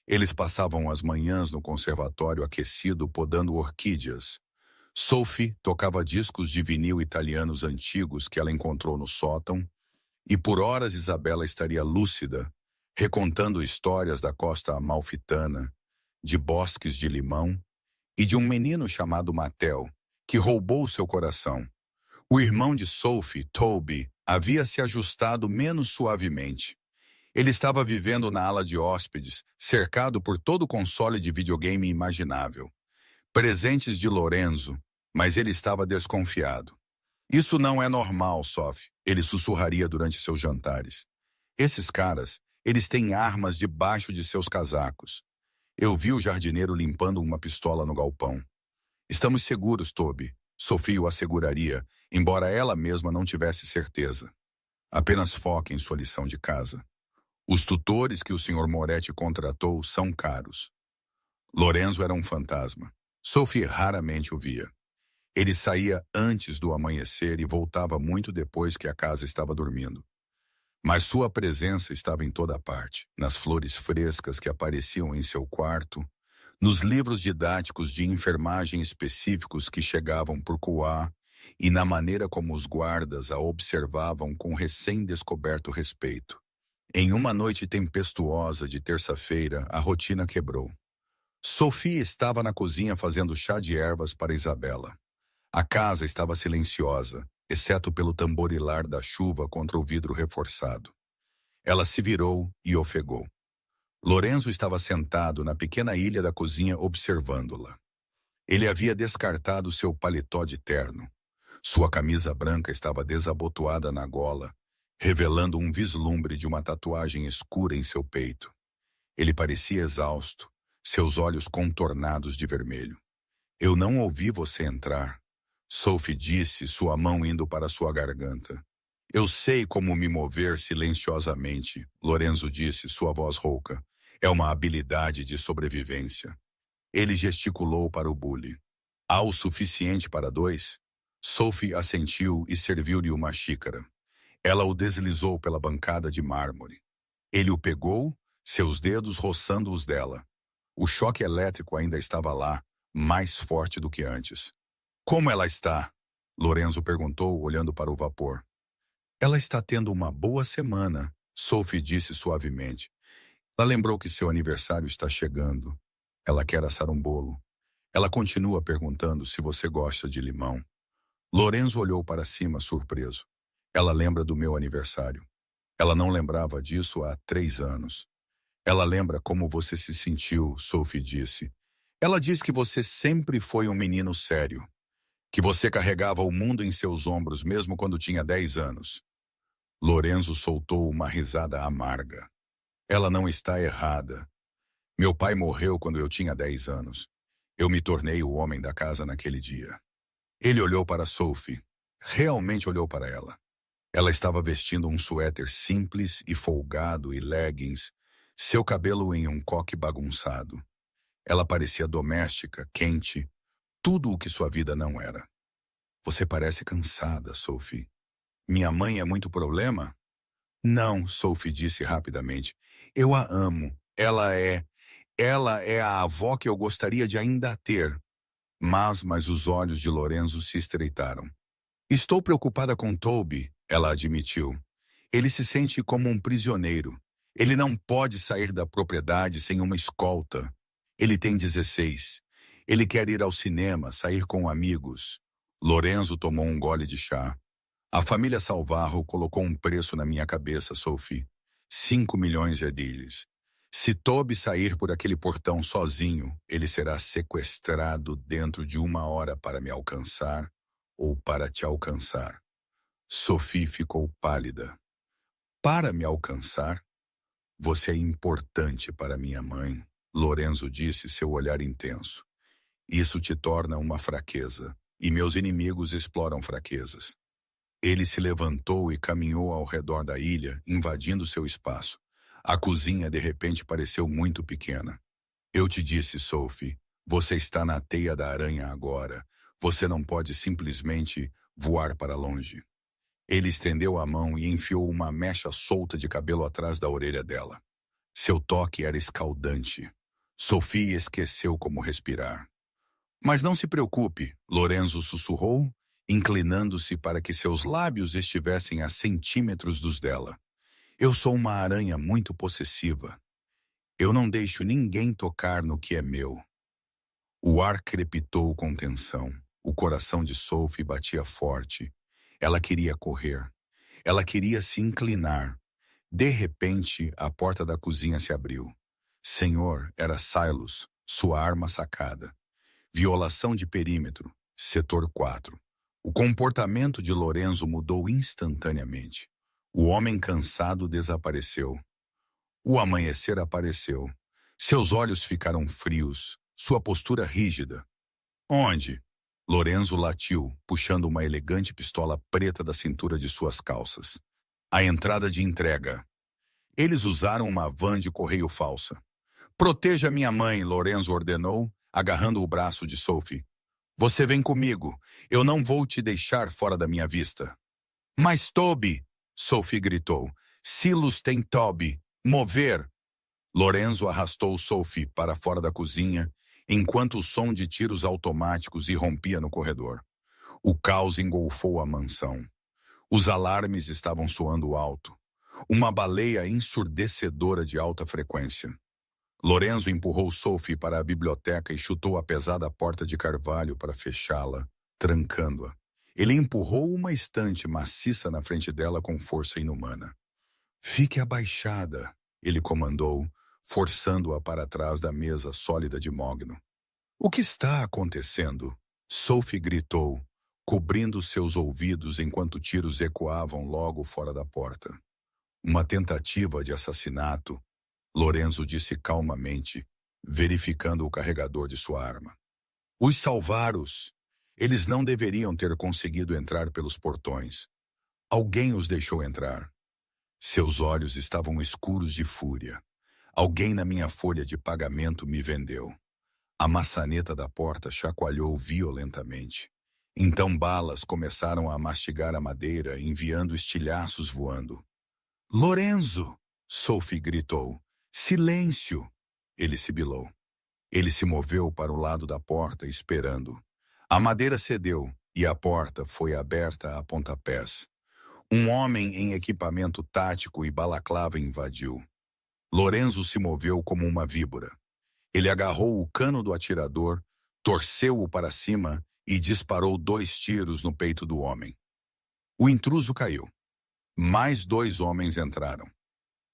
Eles passavam as manhãs no conservatório aquecido podando orquídeas. Sophie tocava discos de vinil italianos antigos que ela encontrou no sótão, e por horas Isabela estaria lúcida, recontando histórias da costa amalfitana, de bosques de limão e de um menino chamado Mattel, que roubou seu coração. O irmão de Sophie, Toby, havia se ajustado menos suavemente. Ele estava vivendo na ala de hóspedes, cercado por todo o console de videogame imaginável. Presentes de Lorenzo, mas ele estava desconfiado. Isso não é normal, Sophie, ele sussurraria durante seus jantares. Esses caras, eles têm armas debaixo de seus casacos. Eu vi o jardineiro limpando uma pistola no galpão. Estamos seguros, Toby, Sophie o asseguraria, embora ela mesma não tivesse certeza. Apenas foque em sua lição de casa. Os tutores que o Sr. Moretti contratou são caros. Lorenzo era um fantasma. Sophie raramente o via. Ele saía antes do amanhecer e voltava muito depois que a casa estava dormindo. Mas sua presença estava em toda parte, nas flores frescas que apareciam em seu quarto, nos livros didáticos de enfermagem específicos que chegavam por Coá e na maneira como os guardas a observavam com recém-descoberto respeito. Em uma noite tempestuosa de terça-feira, a rotina quebrou. Sophie estava na cozinha fazendo chá de ervas para Isabela. A casa estava silenciosa, exceto pelo tamborilar da chuva contra o vidro reforçado. Ela se virou e ofegou. Lorenzo estava sentado na pequena ilha da cozinha observando-la. Ele havia descartado seu paletó de terno. Sua camisa branca estava desabotoada na gola, revelando um vislumbre de uma tatuagem escura em seu peito. Ele parecia exausto, seus olhos contornados de vermelho. Eu não ouvi você entrar, Sophie disse, sua mão indo para sua garganta. Eu sei como me mover silenciosamente, Lorenzo disse, sua voz rouca. É uma habilidade de sobrevivência. Ele gesticulou para o bully. Há o suficiente para dois? Sophie assentiu e serviu-lhe uma xícara. Ela o deslizou pela bancada de mármore. Ele o pegou, seus dedos roçando os dela. O choque elétrico ainda estava lá, mais forte do que antes. Como ela está? Lorenzo perguntou, olhando para o vapor. Ela está tendo uma boa semana, Sophie disse suavemente. Ela lembrou que seu aniversário está chegando. Ela quer assar um bolo. Ela continua perguntando se você gosta de limão. Lorenzo olhou para cima, surpreso. Ela lembra do meu aniversário. Ela não lembrava disso há 3 anos. Ela lembra como você se sentiu, Sophie disse. Ela diz que você sempre foi um menino sério. Que você carregava o mundo em seus ombros mesmo quando tinha 10 anos. Lorenzo soltou uma risada amarga. Ela não está errada. Meu pai morreu quando eu tinha 10 anos. Eu me tornei o homem da casa naquele dia. Ele olhou para Sophie. Realmente olhou para ela. Ela estava vestindo um suéter simples e folgado e leggings, seu cabelo em um coque bagunçado. Ela parecia doméstica, quente, tudo o que sua vida não era. Você parece cansada, Sophie. Minha mãe é muito problema? Não, Sophie disse rapidamente. Eu a amo. Ela é a avó que eu gostaria de ainda ter. Mas os olhos de Lorenzo se estreitaram. Estou preocupada com Toby, ela admitiu. Ele se sente como um prisioneiro. Ele não pode sair da propriedade sem uma escolta. Ele tem 16. Ele quer ir ao cinema, sair com amigos. Lorenzo tomou um gole de chá. A família Salvarro colocou um preço na minha cabeça, Sophie. 5 milhões de edilhas. Se Toby sair por aquele portão sozinho, ele será sequestrado dentro de 1 hora para me alcançar ou para te alcançar. Sophie ficou pálida. Para me alcançar? Você é importante para minha mãe, Lorenzo disse, seu olhar intenso. Isso te torna uma fraqueza, e meus inimigos exploram fraquezas. Ele se levantou e caminhou ao redor da ilha, invadindo seu espaço. A cozinha, de repente, pareceu muito pequena. Eu te disse, Sophie, você está na teia da aranha agora. Você não pode simplesmente voar para longe. Ele estendeu a mão e enfiou uma mecha solta de cabelo atrás da orelha dela. Seu toque era escaldante. Sophie esqueceu como respirar. Mas não se preocupe, Lorenzo sussurrou, inclinando-se para que seus lábios estivessem a centímetros dos dela. Eu sou uma aranha muito possessiva. Eu não deixo ninguém tocar no que é meu. O ar crepitou com tensão. O coração de Sophie batia forte. Ela queria correr. Ela queria se inclinar. De repente, a porta da cozinha se abriu. Senhor, era Silas, sua arma sacada. Violação de perímetro, setor 4. O comportamento de Lorenzo mudou instantaneamente. O homem cansado desapareceu. O amanhecer apareceu. Seus olhos ficaram frios, sua postura rígida. Onde? Lorenzo latiu, puxando uma elegante pistola preta da cintura de suas calças. A entrada de entrega. Eles usaram uma van de correio falsa. Proteja minha mãe, Lorenzo ordenou, agarrando o braço de Sophie. Você vem comigo. Eu não vou te deixar fora da minha vista. Mas Toby, Sophie gritou. Silas tem Toby. Mover. Lorenzo arrastou Sophie para fora da cozinha, enquanto o som de tiros automáticos irrompia no corredor. O caos engolfou a mansão. Os alarmes estavam soando alto. Uma baleia ensurdecedora de alta frequência. Lorenzo empurrou Sophie para a biblioteca e chutou a pesada porta de carvalho para fechá-la, trancando-a. Ele empurrou uma estante maciça na frente dela com força inumana. Fique abaixada, ele comandou, forçando-a para trás da mesa sólida de mogno. O que está acontecendo? Sophie gritou, cobrindo seus ouvidos enquanto tiros ecoavam logo fora da porta. Uma tentativa de assassinato, Lorenzo disse calmamente, verificando o carregador de sua arma. Os salvaram-os. Eles não deveriam ter conseguido entrar pelos portões. Alguém os deixou entrar. Seus olhos estavam escuros de fúria. Alguém na minha folha de pagamento me vendeu. A maçaneta da porta chacoalhou violentamente. Então balas começaram a mastigar a madeira, enviando estilhaços voando. Lorenzo! Sophie gritou. Silêncio! Ele sibilou. Ele se moveu para o lado da porta, esperando. A madeira cedeu e a porta foi aberta a pontapés. Um homem em equipamento tático e balaclava invadiu. Lorenzo se moveu como uma víbora. Ele agarrou o cano do atirador, torceu-o para cima e disparou 2 tiros no peito do homem. O intruso caiu. Mais 2 homens entraram.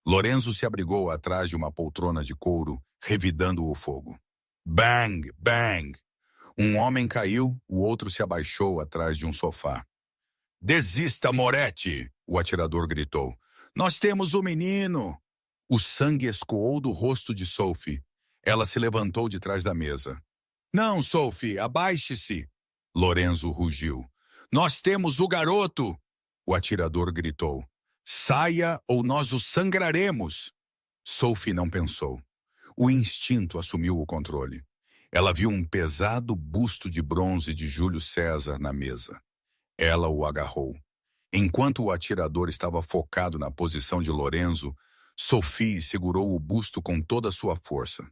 Lorenzo se abrigou atrás de uma poltrona de couro, revidando o fogo. Bang! Bang! Um homem caiu, o outro se abaixou atrás de um sofá. Desista, Moretti! O atirador gritou. Nós temos o menino! O sangue escoou do rosto de Sophie. Ela se levantou de trás da mesa. Não, Sophie, abaixe-se! Lorenzo rugiu. Nós temos o garoto! O atirador gritou. Saia ou nós o sangraremos! Sophie não pensou. O instinto assumiu o controle. Ela viu um pesado busto de bronze de Júlio César na mesa. Ela o agarrou. Enquanto o atirador estava focado na posição de Lorenzo, Sophie segurou o busto com toda a sua força.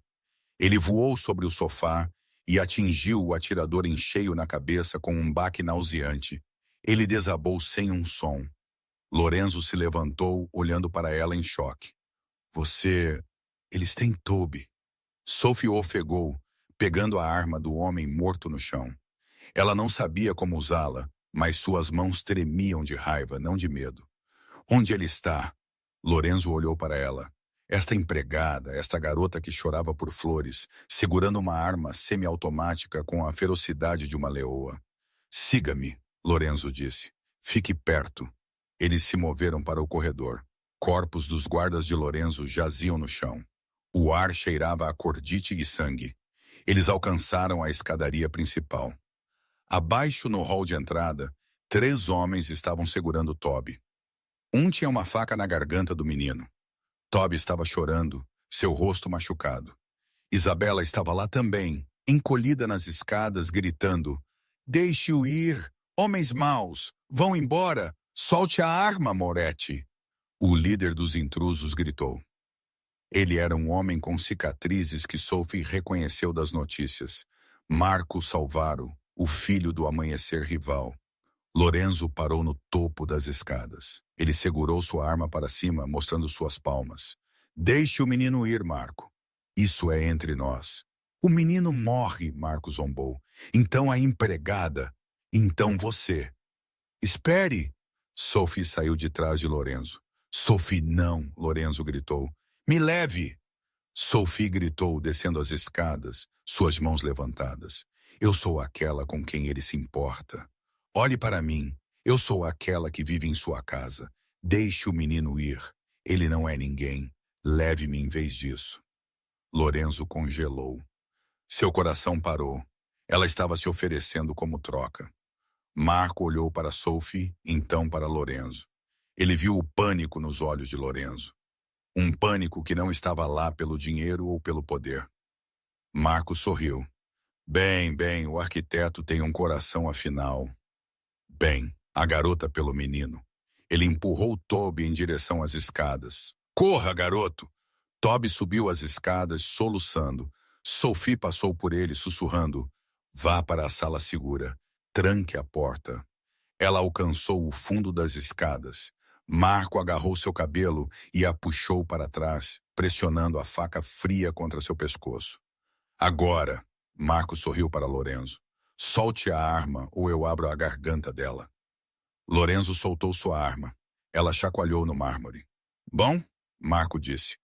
Ele voou sobre o sofá e atingiu o atirador em cheio na cabeça com um baque nauseante. Ele desabou sem um som. Lorenzo se levantou, olhando para ela em choque. Eles têm Toby. Sophie ofegou, pegando a arma do homem morto no chão. Ela não sabia como usá-la, mas suas mãos tremiam de raiva, não de medo. Onde ele está? Lorenzo olhou para ela. Esta empregada, esta garota que chorava por flores, segurando uma arma semiautomática com a ferocidade de uma leoa. Siga-me, Lorenzo disse. Fique perto. Eles se moveram para o corredor. Corpos dos guardas de Lorenzo jaziam no chão. O ar cheirava a cordite e sangue. Eles alcançaram a escadaria principal. Abaixo no hall de entrada, 3 homens estavam segurando Toby. Um tinha uma faca na garganta do menino. Toby estava chorando, seu rosto machucado. Isabela estava lá também, encolhida nas escadas, gritando. Deixe-o ir! Homens maus! Vão embora! Solte a arma, Moretti! O líder dos intrusos gritou. Ele era um homem com cicatrizes que Sophie reconheceu das notícias. Marco Salvaro, o filho do amanhecer rival. Lorenzo parou no topo das escadas. Ele segurou sua arma para cima, mostrando suas palmas. Deixe o menino ir, Marco. Isso é entre nós. O menino morre, Marco zombou. Então a empregada. Então você. Espere! Sophie saiu de trás de Lorenzo. Sophie, não! Lorenzo gritou. Me leve! Sophie gritou, descendo as escadas, suas mãos levantadas. Eu sou aquela com quem ele se importa. Olhe para mim. Eu sou aquela que vive em sua casa. Deixe o menino ir. Ele não é ninguém. Leve-me em vez disso. Lorenzo congelou. Seu coração parou. Ela estava se oferecendo como troca. Marco olhou para Sophie, então para Lorenzo. Ele viu o pânico nos olhos de Lorenzo. Um pânico que não estava lá pelo dinheiro ou pelo poder. Marco sorriu. Bem, o arquiteto tem um coração afinal. Bem, a garota pelo menino. Ele empurrou Toby em direção às escadas. Corra, garoto! Toby subiu as escadas, soluçando. Sophie passou por ele, sussurrando. Vá para a sala segura. Tranque a porta. Ela alcançou o fundo das escadas. Marco agarrou seu cabelo e a puxou para trás, pressionando a faca fria contra seu pescoço. Agora, Marco sorriu para Lorenzo. Solte a arma ou eu abro a garganta dela. Lorenzo soltou sua arma. Ela chacoalhou no mármore. Bom, Marco disse.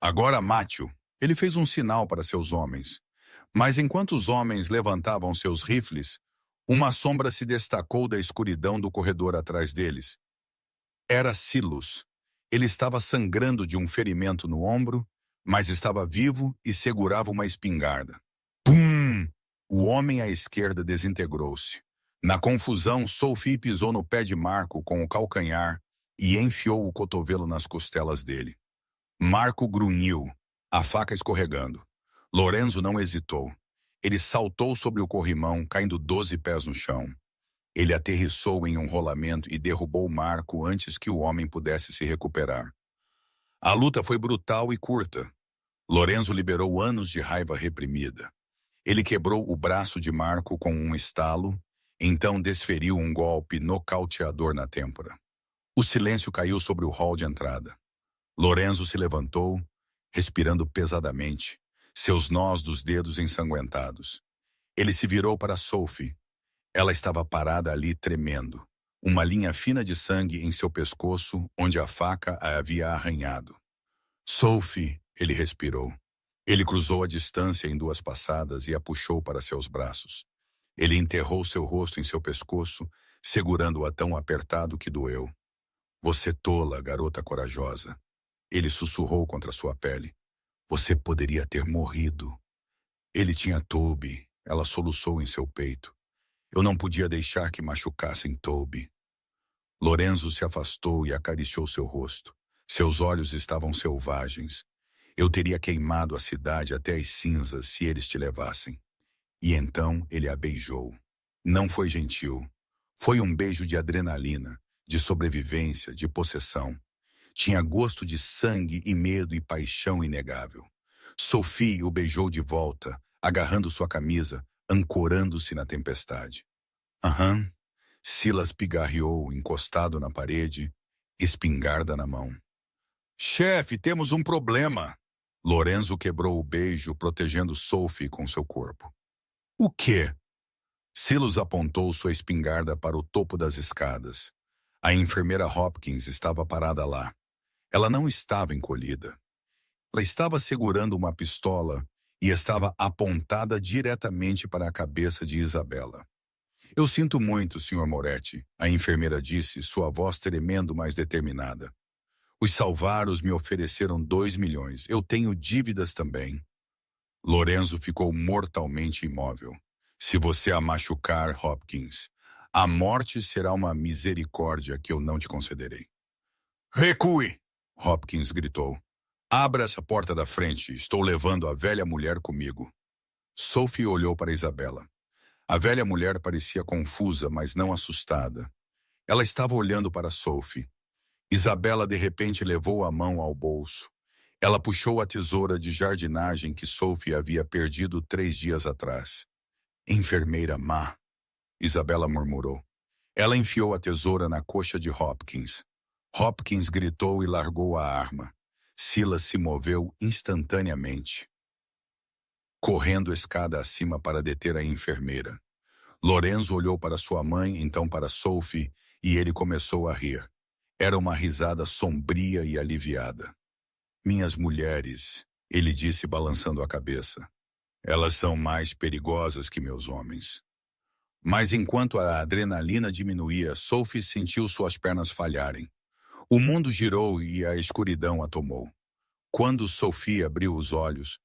Agora mate-o. Ele fez um sinal para seus homens. Mas enquanto os homens levantavam seus rifles, uma sombra se destacou da escuridão do corredor atrás deles. Era Silos. Ele estava sangrando de um ferimento no ombro, mas estava vivo e segurava uma espingarda. Pum! O homem à esquerda desintegrou-se. Na confusão, Sophie pisou no pé de Marco com o calcanhar e enfiou o cotovelo nas costelas dele. Marco grunhiu, a faca escorregando. Lorenzo não hesitou. Ele saltou sobre o corrimão, caindo 12 pés no chão. Ele aterrissou em um rolamento e derrubou Marco antes que o homem pudesse se recuperar. A luta foi brutal e curta. Lorenzo liberou anos de raiva reprimida. Ele quebrou o braço de Marco com um estalo, então desferiu um golpe nocauteador na têmpora. O silêncio caiu sobre o hall de entrada. Lorenzo se levantou, respirando pesadamente, seus nós dos dedos ensanguentados. Ele se virou para Sophie. Ela estava parada ali tremendo, uma linha fina de sangue em seu pescoço onde a faca a havia arranhado. Sophie, ele respirou. Ele cruzou a distância em 2 passadas e a puxou para seus braços. Ele enterrou seu rosto em seu pescoço, segurando-a tão apertado que doeu. Você tola, garota corajosa. Ele sussurrou contra sua pele. Você poderia ter morrido. Ele tinha Toby. Ela soluçou em seu peito. Eu não podia deixar que machucassem Toby. Lorenzo se afastou e acariciou seu rosto. Seus olhos estavam selvagens. Eu teria queimado a cidade até as cinzas se eles te levassem. E então ele a beijou. Não foi gentil. Foi um beijo de adrenalina, de sobrevivência, de possessão. Tinha gosto de sangue e medo e paixão inegável. Sophie o beijou de volta, agarrando sua camisa, ancorando-se na tempestade. Aham. Silas pigarreou, encostado na parede, espingarda na mão. Chefe, temos um problema. Lorenzo quebrou o beijo, protegendo Sophie com seu corpo. O quê? Silas apontou sua espingarda para o topo das escadas. A enfermeira Hopkins estava parada lá. Ela não estava encolhida. Ela estava segurando uma pistola e estava apontada diretamente para a cabeça de Isabela. Eu sinto muito, Sr. Moretti, a enfermeira disse, sua voz tremendo mais determinada. Os Salvaros me ofereceram 2 milhões. Eu tenho dívidas também. Lorenzo ficou mortalmente imóvel. Se você a machucar, Hopkins, a morte será uma misericórdia que eu não te concederei. Recue! Hopkins gritou. Abra essa porta da frente. Estou levando a velha mulher comigo. Sophie olhou para Isabela. A velha mulher parecia confusa, mas não assustada. Ela estava olhando para Sophie. Isabela de repente levou a mão ao bolso. Ela puxou a tesoura de jardinagem que Sophie havia perdido 3 dias atrás. Enfermeira má, Isabela murmurou. Ela enfiou a tesoura na coxa de Hopkins. Hopkins gritou e largou a arma. Silas se moveu instantaneamente, correndo escada acima para deter a enfermeira. Lorenzo olhou para sua mãe, então para Sophie, e ele começou a rir. Era uma risada sombria e aliviada. Minhas mulheres, ele disse balançando a cabeça. Elas são mais perigosas que meus homens. Mas enquanto a adrenalina diminuía, Sophie sentiu suas pernas falharem. O mundo girou e a escuridão a tomou. Quando Sophie abriu os olhos,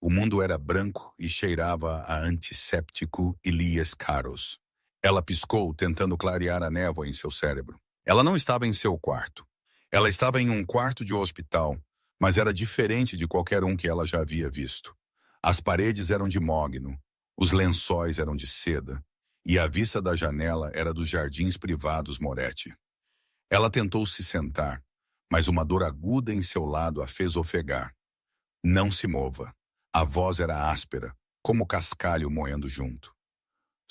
o mundo era branco e cheirava a antisséptico Elias Caros. Ela piscou, tentando clarear a névoa em seu cérebro. Ela não estava em seu quarto. Ela estava em um quarto de hospital, mas era diferente de qualquer um que ela já havia visto. As paredes eram de mogno, os lençóis eram de seda, e a vista da janela era dos jardins privados Moretti. Ela tentou se sentar, mas uma dor aguda em seu lado a fez ofegar. Não se mova. A voz era áspera, como cascalho moendo junto.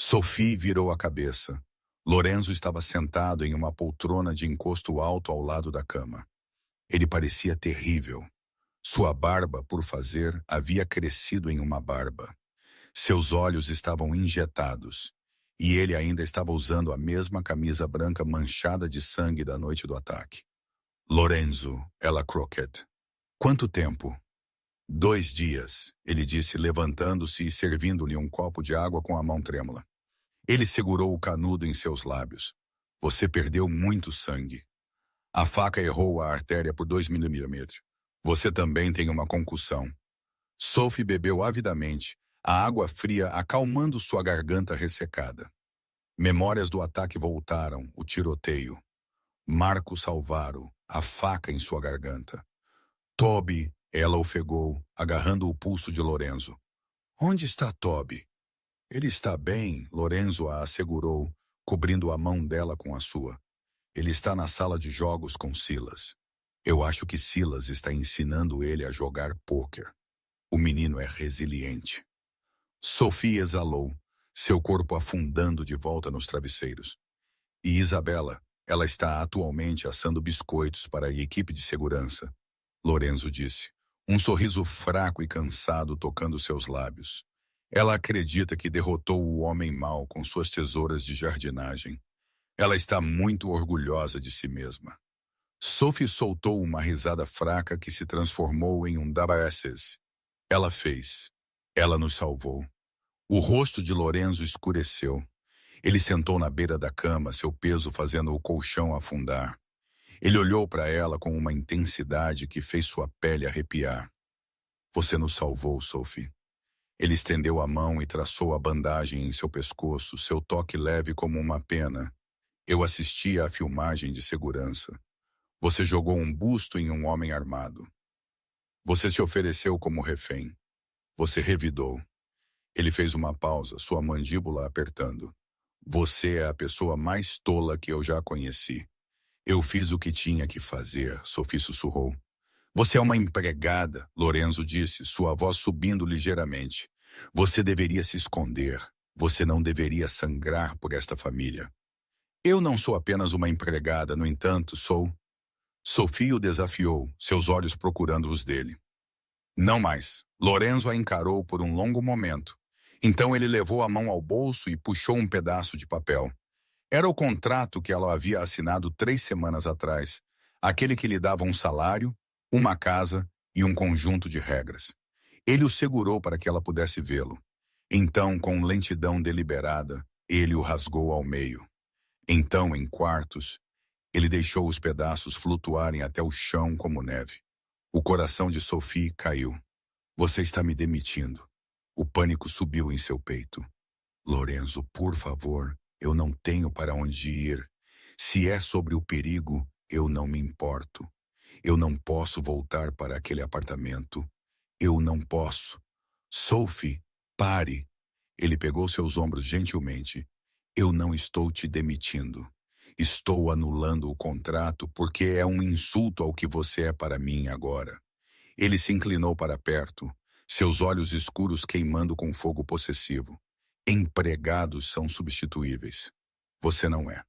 Sophie virou a cabeça. Lorenzo estava sentado em uma poltrona de encosto alto ao lado da cama. Ele parecia terrível. Sua barba, por fazer, havia crescido em uma barba. Seus olhos estavam injetados, e ele ainda estava usando a mesma camisa branca manchada de sangue da noite do ataque. Lorenzo, ela Crockett. Quanto tempo? 2 dias, ele disse, levantando-se e servindo-lhe um copo de água com a mão trêmula. Ele segurou o canudo em seus lábios. Você perdeu muito sangue. A faca errou a artéria por 2 milímetros. Você também tem uma concussão. Sophie bebeu avidamente, a água fria acalmando sua garganta ressecada. Memórias do ataque voltaram, o tiroteio. Marco Salvaro, a faca em sua garganta. Toby, ela ofegou, agarrando o pulso de Lorenzo. Onde está Toby? Ele está bem, Lorenzo a assegurou, cobrindo a mão dela com a sua. Ele está na sala de jogos com Silas. Eu acho que Silas está ensinando ele a jogar pôquer. O menino é resiliente. Sophie exalou, seu corpo afundando de volta nos travesseiros. E Isabela, ela está atualmente assando biscoitos para a equipe de segurança. Lorenzo disse, um sorriso fraco e cansado tocando seus lábios. Ela acredita que derrotou o homem mau com suas tesouras de jardinagem. Ela está muito orgulhosa de si mesma. Sophie soltou uma risada fraca que se transformou em um dabasses. Ela fez. Ela nos salvou. O rosto de Lorenzo escureceu. Ele sentou na beira da cama, seu peso fazendo o colchão afundar. Ele olhou para ela com uma intensidade que fez sua pele arrepiar. Você nos salvou, Sophie. Ele estendeu a mão e traçou a bandagem em seu pescoço, seu toque leve como uma pena. Eu assisti à filmagem de segurança. Você jogou um busto em um homem armado. Você se ofereceu como refém. Você revidou. Ele fez uma pausa, sua mandíbula apertando. Você é a pessoa mais tola que eu já conheci. Eu fiz o que tinha que fazer, Sophie sussurrou. Você é uma empregada, Lorenzo disse, sua voz subindo ligeiramente. Você deveria se esconder. Você não deveria sangrar por esta família. Eu não sou apenas uma empregada, no entanto, sou... Sophie o desafiou, seus olhos procurando os dele. Não mais. Lorenzo a encarou por um longo momento. Então ele levou a mão ao bolso e puxou um pedaço de papel. Era o contrato que ela havia assinado 3 semanas atrás, aquele que lhe dava um salário, uma casa e um conjunto de regras. Ele o segurou para que ela pudesse vê-lo. Então, com lentidão deliberada, ele o rasgou ao meio. Então, em quartos, ele deixou os pedaços flutuarem até o chão como neve. O coração de Sophie caiu. Você está me demitindo. O pânico subiu em seu peito. Lorenzo, por favor, eu não tenho para onde ir. Se é sobre o perigo, eu não me importo. Eu não posso voltar para aquele apartamento. Eu não posso. Sophie, pare. Ele pegou seus ombros gentilmente. Eu não estou te demitindo. Estou anulando o contrato porque é um insulto ao que você é para mim agora. Ele se inclinou para perto, seus olhos escuros queimando com fogo possessivo. Empregados são substituíveis. Você não é.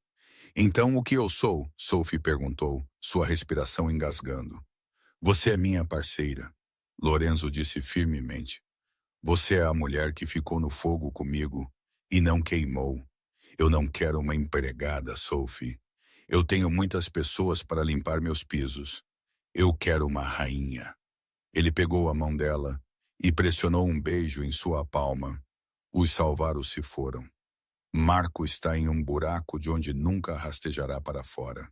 Então o que eu sou? Sophie perguntou, sua respiração engasgando. Você é minha parceira, Lorenzo disse firmemente. Você é a mulher que ficou no fogo comigo e não queimou. Eu não quero uma empregada, Sophie. Eu tenho muitas pessoas para limpar meus pisos. Eu quero uma rainha. Ele pegou a mão dela e pressionou um beijo em sua palma. Os salvaros se foram. Marco está em um buraco de onde nunca rastejará para fora.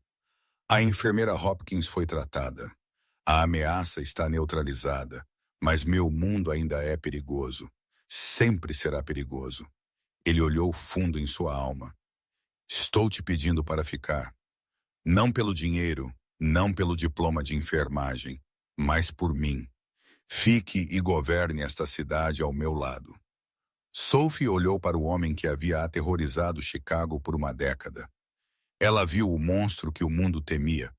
A enfermeira Hopkins foi tratada. A ameaça está neutralizada, mas meu mundo ainda é perigoso. Sempre será perigoso. Ele olhou fundo em sua alma. Estou te pedindo para ficar. Não pelo dinheiro, não pelo diploma de enfermagem, mas por mim. Fique e governe esta cidade ao meu lado. Sophie olhou para o homem que havia aterrorizado Chicago por uma década. Ela viu o monstro que o mundo temia.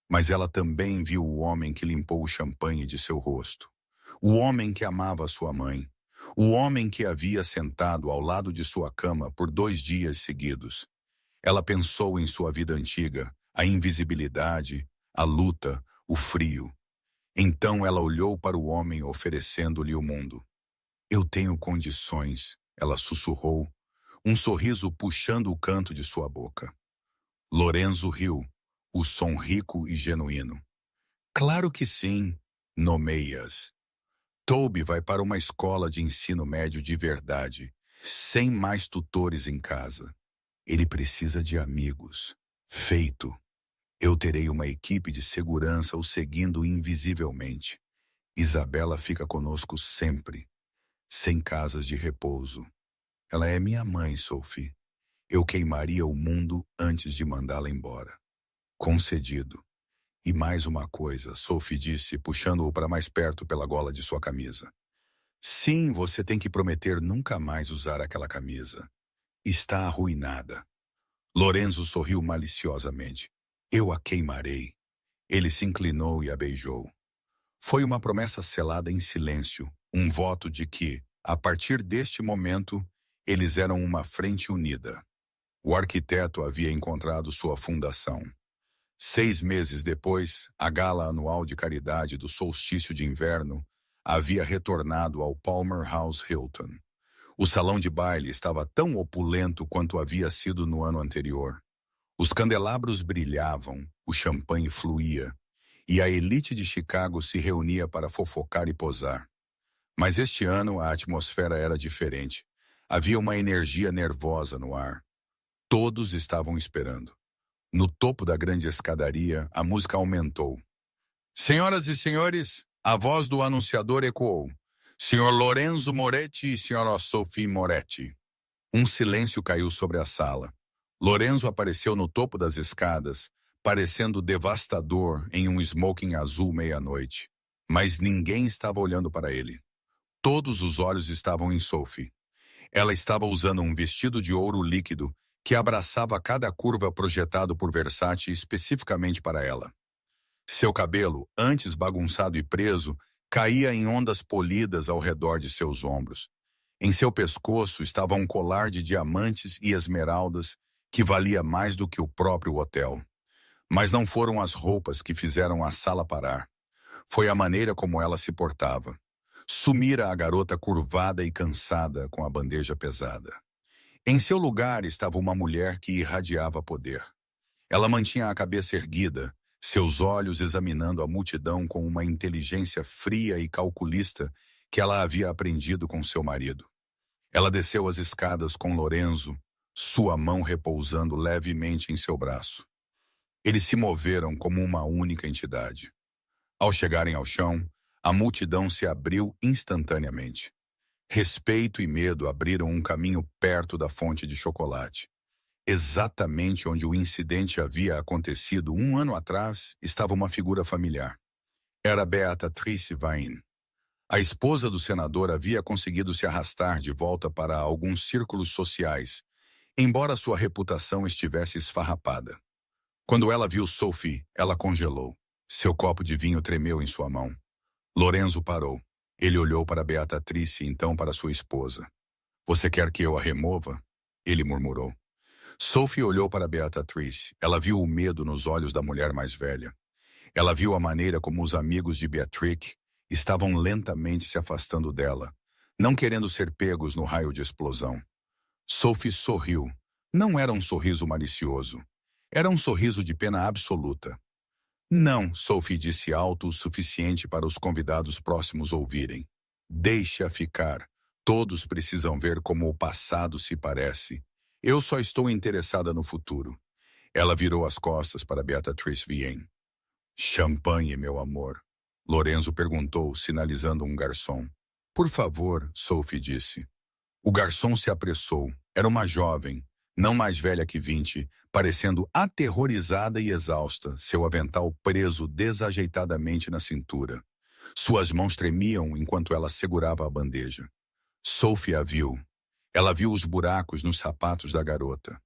Mas ela também viu o homem que limpou o champanhe de seu rosto. O homem que amava sua mãe. O homem que havia sentado ao lado de sua cama por 2 dias seguidos. Ela pensou em sua vida antiga, a invisibilidade, a luta, o frio. Então ela olhou para o homem oferecendo-lhe o mundo. Eu tenho condições, ela sussurrou, um sorriso puxando o canto de sua boca. Lorenzo riu, o som rico e genuíno. Claro que sim, nomeias. Toby vai para uma escola de ensino médio de verdade, sem mais tutores em casa. Ele precisa de amigos. Feito. Eu terei uma equipe de segurança o seguindo invisivelmente. Isabela fica conosco sempre, sem casas de repouso. Ela é minha mãe, Sophie. Eu queimaria o mundo antes de mandá-la embora. Concedido. E mais uma coisa, Sophie disse, puxando-o para mais perto pela gola de sua camisa. Sim, você tem que prometer nunca mais usar aquela camisa. Está arruinada. Lorenzo sorriu maliciosamente. Eu a queimarei. Ele se inclinou e a beijou. Foi uma promessa selada em silêncio, um voto de que, a partir deste momento, eles eram uma frente unida. O arquiteto havia encontrado sua fundação. 6 meses depois, a gala anual de caridade do solstício de inverno havia retornado ao Palmer House Hilton. O salão de baile estava tão opulento quanto havia sido no ano anterior. Os candelabros brilhavam, o champanhe fluía, e a elite de Chicago se reunia para fofocar e posar. Mas este ano a atmosfera era diferente. Havia uma energia nervosa no ar. Todos estavam esperando. No topo da grande escadaria, a música aumentou. Senhoras e senhores, a voz do anunciador ecoou. Senhor Lorenzo Moretti e senhora Sophie Moretti. Um silêncio caiu sobre a sala. Lorenzo apareceu no topo das escadas, parecendo devastador em um smoking azul meia-noite. Mas ninguém estava olhando para ele. Todos os olhos estavam em Sophie. Ela estava usando um vestido de ouro líquido que abraçava cada curva projetado por Versace especificamente para ela. Seu cabelo, antes bagunçado e preso, caía em ondas polidas ao redor de seus ombros. Em seu pescoço estava um colar de diamantes e esmeraldas que valia mais do que o próprio hotel. Mas não foram as roupas que fizeram a sala parar. Foi a maneira como ela se portava. Sumira a garota curvada e cansada com a bandeja pesada. Em seu lugar estava uma mulher que irradiava poder. Ela mantinha a cabeça erguida, seus olhos examinando a multidão com uma inteligência fria e calculista que ela havia aprendido com seu marido. Ela desceu as escadas com Lorenzo, sua mão repousando levemente em seu braço. Eles se moveram como uma única entidade. Ao chegarem ao chão, a multidão se abriu instantaneamente. Respeito e medo abriram um caminho perto da fonte de chocolate. Exatamente onde o incidente havia acontecido 1 ano atrás, estava uma figura familiar. Era Beatrice Vine. A esposa do senador havia conseguido se arrastar de volta para alguns círculos sociais, embora sua reputação estivesse esfarrapada. Quando ela viu Sophie, ela congelou. Seu copo de vinho tremeu em sua mão. Lorenzo parou. Ele olhou para Beatrice e então para sua esposa. Você quer que eu a remova? Ele murmurou. Sophie olhou para Beatrice. Ela viu o medo nos olhos da mulher mais velha. Ela viu a maneira como os amigos de Beatrice estavam lentamente se afastando dela, não querendo ser pegos no raio de explosão. Sophie sorriu. Não era um sorriso malicioso. Era um sorriso de pena absoluta. Não, Sophie disse alto o suficiente para os convidados próximos ouvirem. Deixe-a ficar. Todos precisam ver como o passado se parece. Eu só estou interessada no futuro. Ela virou as costas para Beatrice Vienne. Champanhe, meu amor. Lorenzo perguntou, sinalizando um garçom. Por favor, Sophie disse. O garçom se apressou. Era uma jovem, não mais velha que 20, parecendo aterrorizada e exausta, seu avental preso desajeitadamente na cintura. Suas mãos tremiam enquanto ela segurava a bandeja. Sophie a viu. Ela viu os buracos nos sapatos da garota.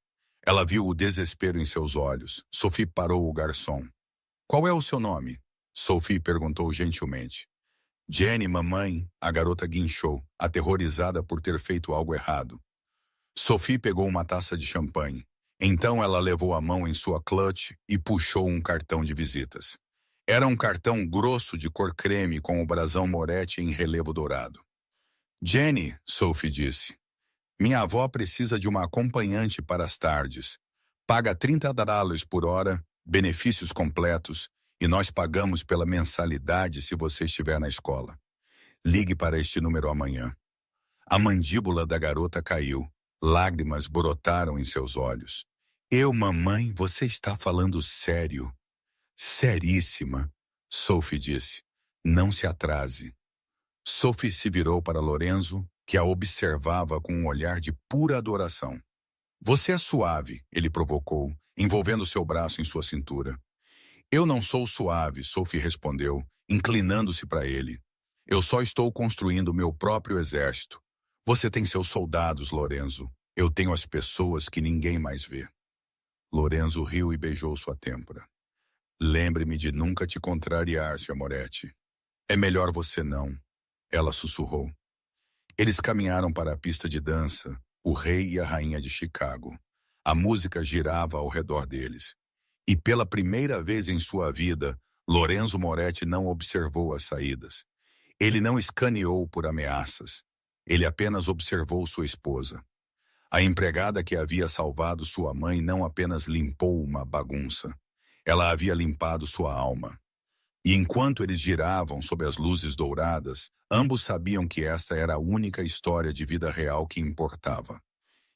Ela viu o desespero em seus olhos. Sophie parou o garçom. Qual é o seu nome? Sophie perguntou gentilmente. Jenny, mamãe, a garota guinchou, aterrorizada por ter feito algo errado. Sophie pegou uma taça de champanhe. Então ela levou a mão em sua clutch e puxou um cartão de visitas. Era um cartão grosso de cor creme com o brasão Moretti em relevo dourado. Jenny, Sophie disse, minha avó precisa de uma acompanhante para as tardes. Paga $30 por hora, benefícios completos, e nós pagamos pela mensalidade se você estiver na escola. Ligue para este número amanhã. A mandíbula da garota caiu. Lágrimas brotaram em seus olhos. Mamãe, você está falando sério? Seríssima, Sophie disse. Não se atrase. Sophie se virou para Lorenzo, que a observava com um olhar de pura adoração. Você é suave, ele provocou, envolvendo seu braço em sua cintura. Eu não sou suave, Sophie respondeu, inclinando-se para ele. Eu só estou construindo meu próprio exército. Você tem seus soldados, Lorenzo. Eu tenho as pessoas que ninguém mais vê. Lorenzo riu e beijou sua têmpora. Lembre-me de nunca te contrariar, Sr. Moretti. É melhor você não, ela sussurrou. Eles caminharam para a pista de dança, o rei e a rainha de Chicago. A música girava ao redor deles. E pela primeira vez em sua vida, Lorenzo Moretti não observou as saídas. Ele não escaneou por ameaças. Ele apenas observou sua esposa. A empregada que havia salvado sua mãe não apenas limpou uma bagunça. Ela havia limpado sua alma. E enquanto eles giravam sob as luzes douradas, ambos sabiam que esta era a única história de vida real que importava.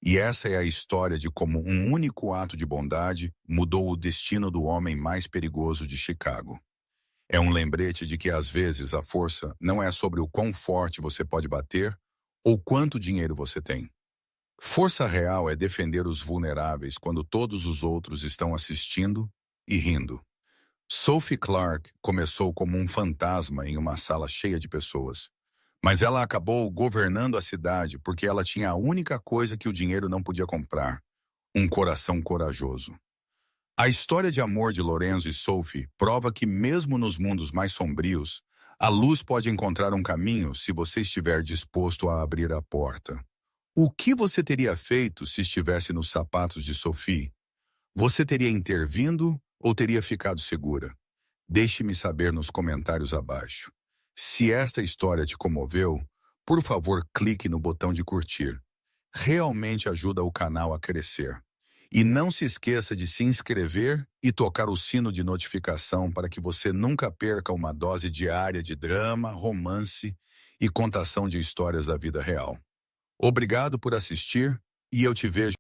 E essa é a história de como um único ato de bondade mudou o destino do homem mais perigoso de Chicago. É um lembrete de que às vezes a força não é sobre o quão forte você pode bater ou quanto dinheiro você tem. Força real é defender os vulneráveis quando todos os outros estão assistindo e rindo. Sophie Clark começou como um fantasma em uma sala cheia de pessoas. Mas ela acabou governando a cidade porque ela tinha a única coisa que o dinheiro não podia comprar: um coração corajoso. A história de amor de Lorenzo e Sophie prova que mesmo nos mundos mais sombrios, a luz pode encontrar um caminho se você estiver disposto a abrir a porta. O que você teria feito se estivesse nos sapatos de Sophie? Você teria intervindo ou teria ficado segura? Deixe-me saber nos comentários abaixo. Se esta história te comoveu, por favor clique no botão de curtir. Realmente ajuda o canal a crescer. E não se esqueça de se inscrever e tocar o sino de notificação para que você nunca perca uma dose diária de drama, romance e contação de histórias da vida real. Obrigado por assistir e eu te vejo